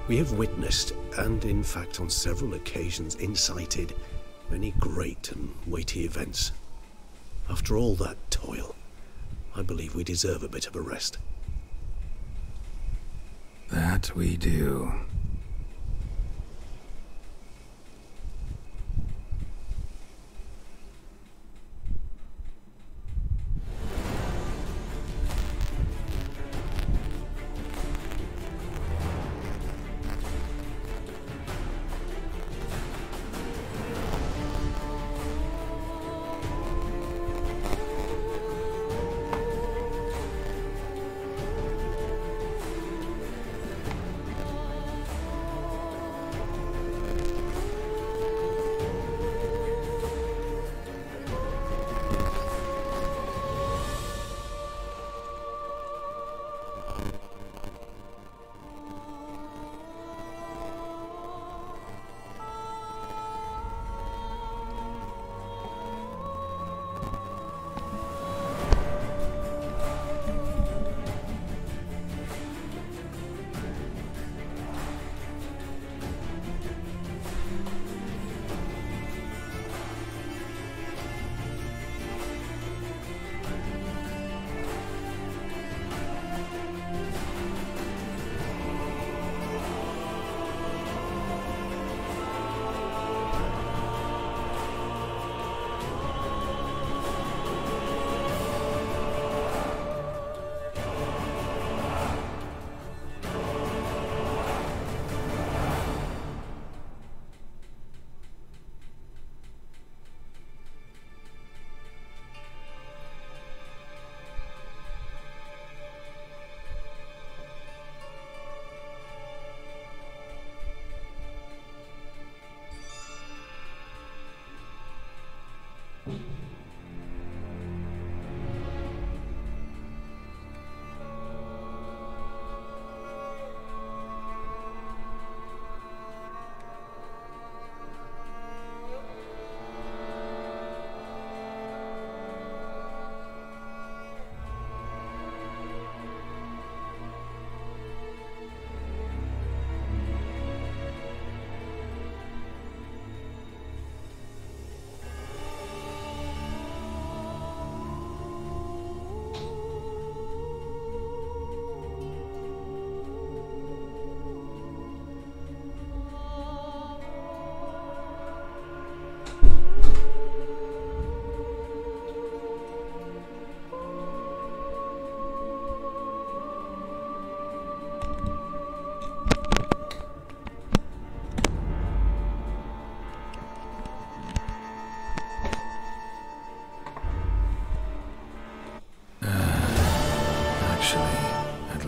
We have witnessed, and in fact on several occasions incited, many great and weighty events. After all that toil, I believe we deserve a bit of a rest. That we do.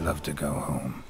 Love to go home.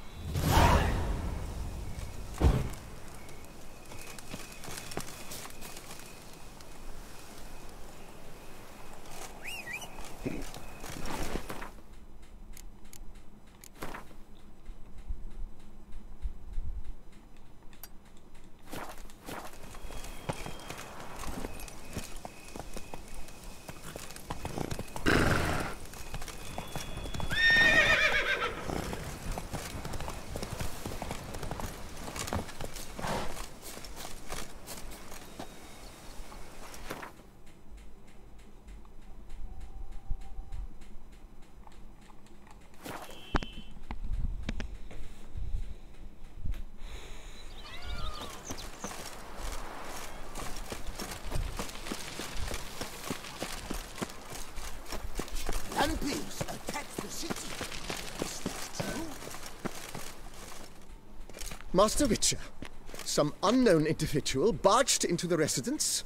Master Witcher, some unknown individual barged into the residence.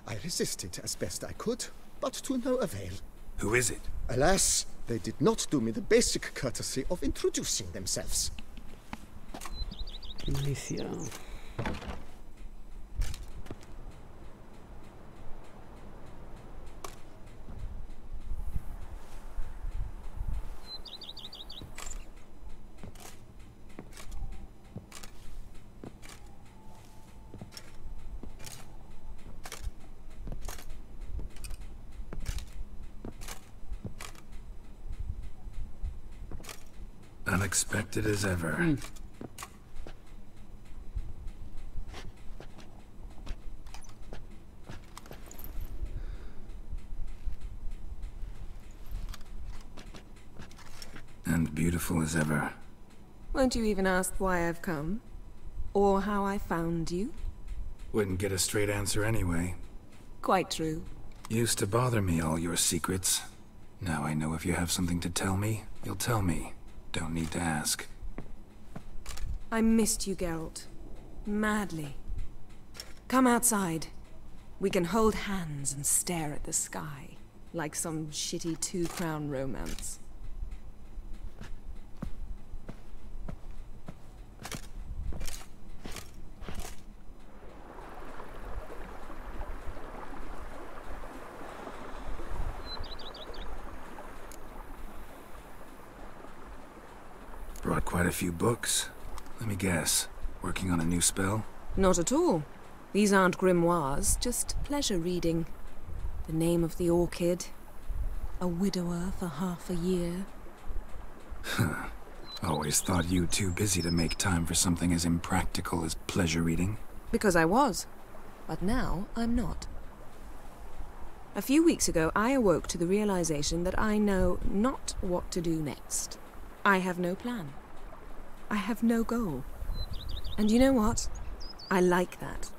I resisted as best I could, but to no avail. Who is it? Alas, they did not do me the basic courtesy of introducing themselves. Malícia. Unexpected as ever. And beautiful as ever. Won't you even ask why I've come? Or how I found you? Wouldn't get a straight answer anyway. Quite true. Used to bother me, all your secrets. Now I know if you have something to tell me, you'll tell me. Don't need to ask. I missed you, Geralt. Madly. Come outside. We can hold hands and stare at the sky, like some shitty two-crown romance. Brought quite a few books. Let me guess. Working on a new spell? Not at all. These aren't grimoires, just pleasure reading. The Name of the Orchid. A widower for half a year. Huh. Always thought you too busy to make time for something as impractical as pleasure reading. Because I was. But now I'm not. A few weeks ago, I awoke to the realization that I know not what to do next. I have no plan. I have no goal. And you know what? I like that.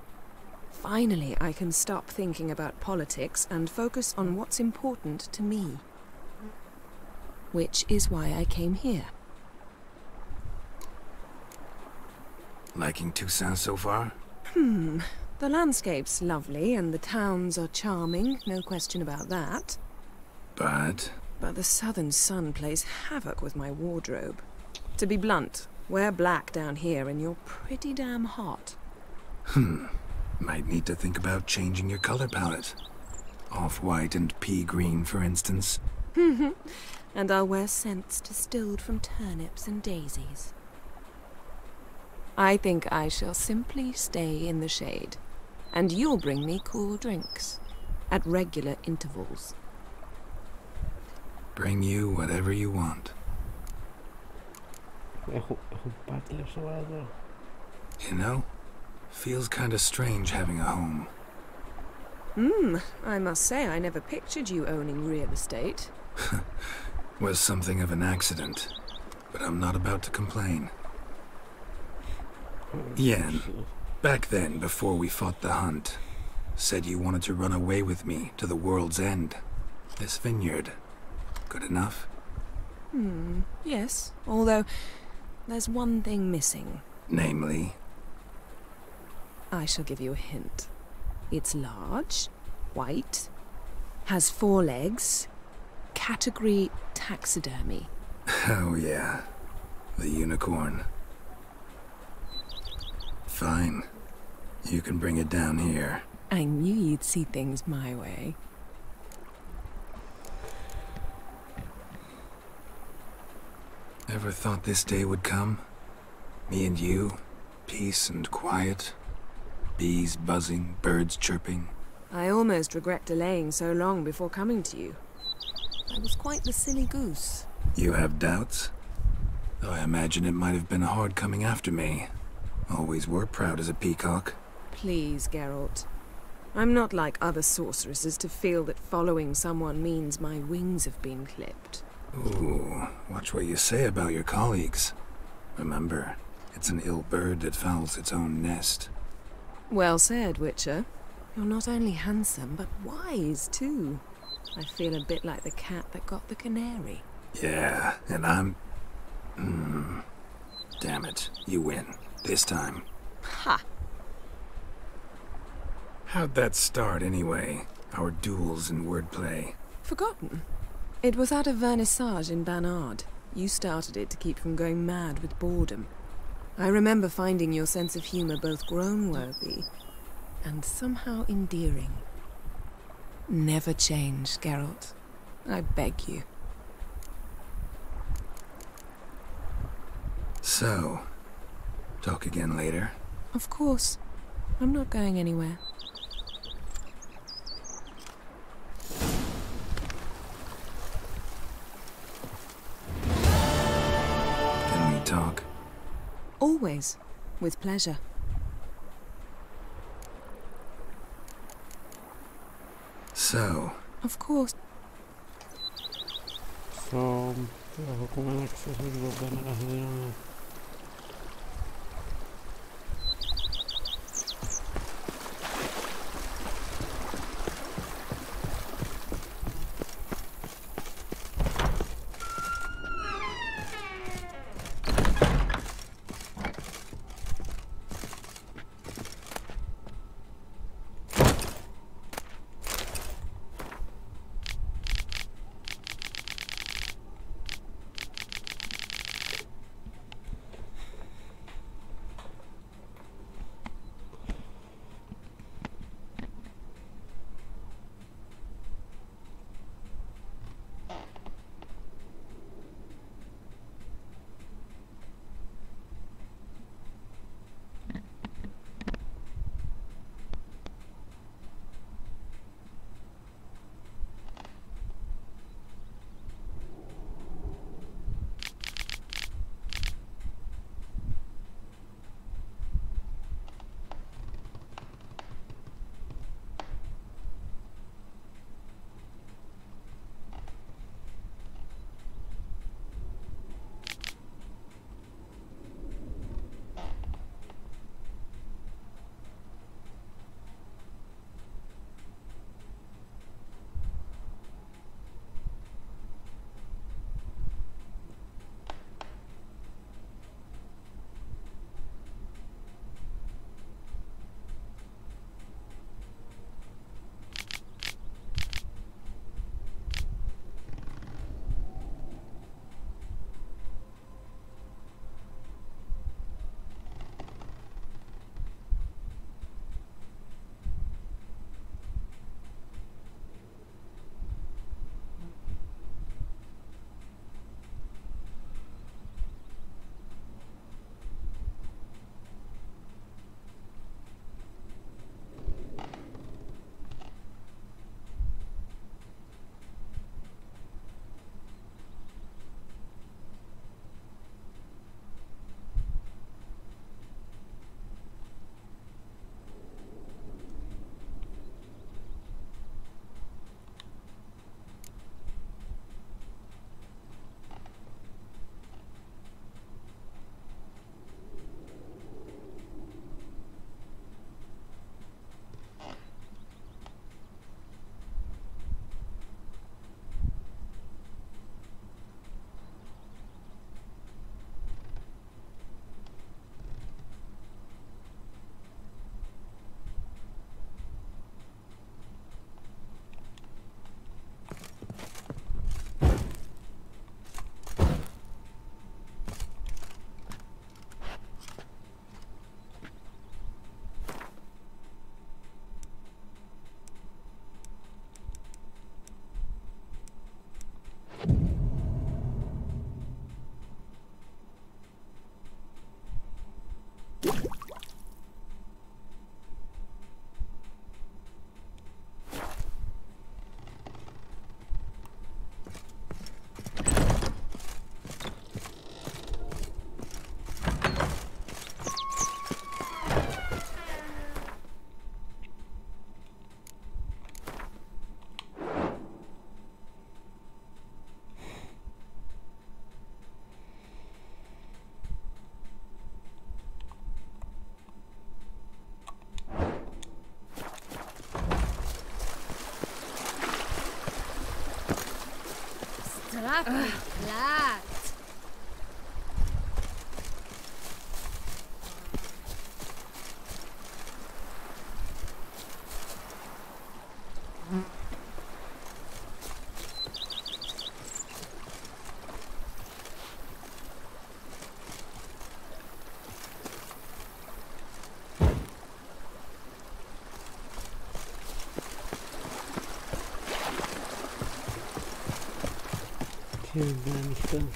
Finally, I can stop thinking about politics and focus on what's important to me. Which is why I came here. Liking Toussaint so far? The landscape's lovely and the towns are charming, no question about that. But the southern sun plays havoc with my wardrobe. To be blunt, wear black down here and you're pretty damn hot. Might need to think about changing your color palette. Off-white and pea green, for instance. And I'll wear scents distilled from turnips and daisies. I think I shall simply stay in the shade. And you'll bring me cool drinks. At regular intervals. Bring you whatever you want. You know, feels kinda strange having a home. I must say I never pictured you owning real estate. Was something of an accident, but I'm not about to complain. Yen, back then, before we fought the hunt, said you wanted to run away with me to the world's end. This vineyard. Good enough? Yes. Although, there's one thing missing. Namely? I shall give you a hint. It's large, white, has 4 legs, category taxidermy. Oh yeah, the unicorn. Fine. You can bring it down here. I knew you'd see things my way. Ever thought this day would come? Me and you, peace and quiet. Bees buzzing, birds chirping. I almost regret delaying so long before coming to you. I was quite the silly goose. You have doubts? Though I imagine it might have been hard coming after me. Always were proud as a peacock. Please, Geralt. I'm not like other sorceresses to feel that following someone means my wings have been clipped. Ooh, watch what you say about your colleagues. Remember, it's an ill bird that fouls its own nest. Well said, Witcher. You're not only handsome, but wise, too. I feel a bit like the cat that got the canary. Yeah, and I'm... Damn it, you win. This time. Ha! How'd that start, anyway? Our duels and wordplay. Forgotten? It was at a vernissage in Banard. You started it to keep from going mad with boredom. I remember finding your sense of humor both groan-worthy and somehow endearing. Never change, Geralt. I beg you. So, talk again later? Of course. I'm not going anywhere. Can we talk? Always. With pleasure. So. Of course. So, trabajo con el acceso y los ganas de... Jävlar Mikael.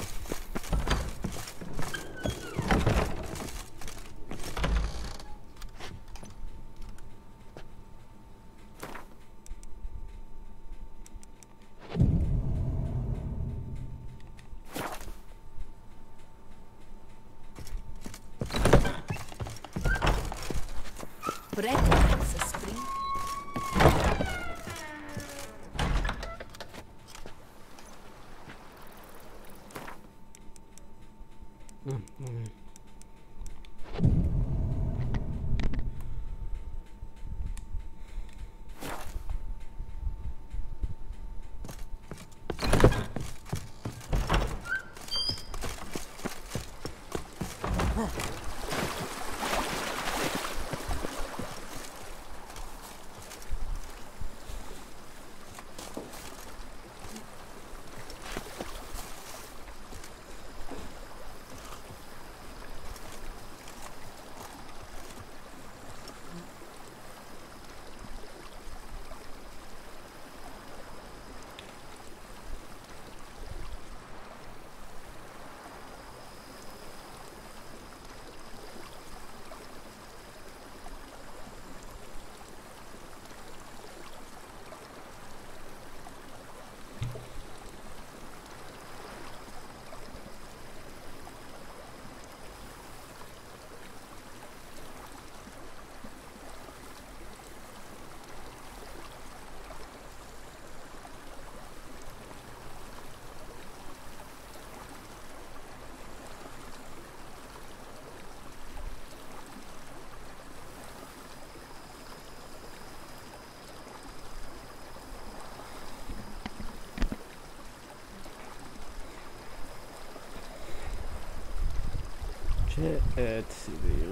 Let's see the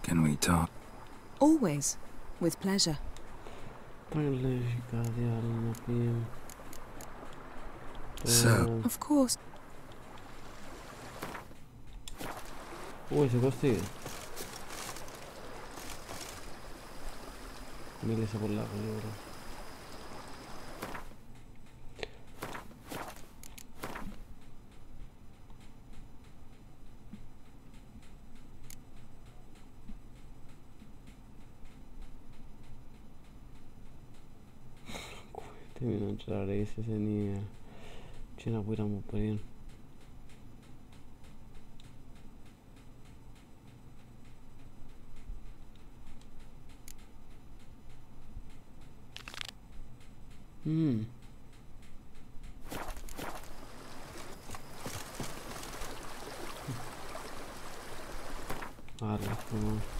Can we talk? Always, with pleasure. So. Of course. Ui, se consigue. Millise por la libro. Termină încerarea ei să se nie. Ce n-apoi am opărit. Arre, frumos.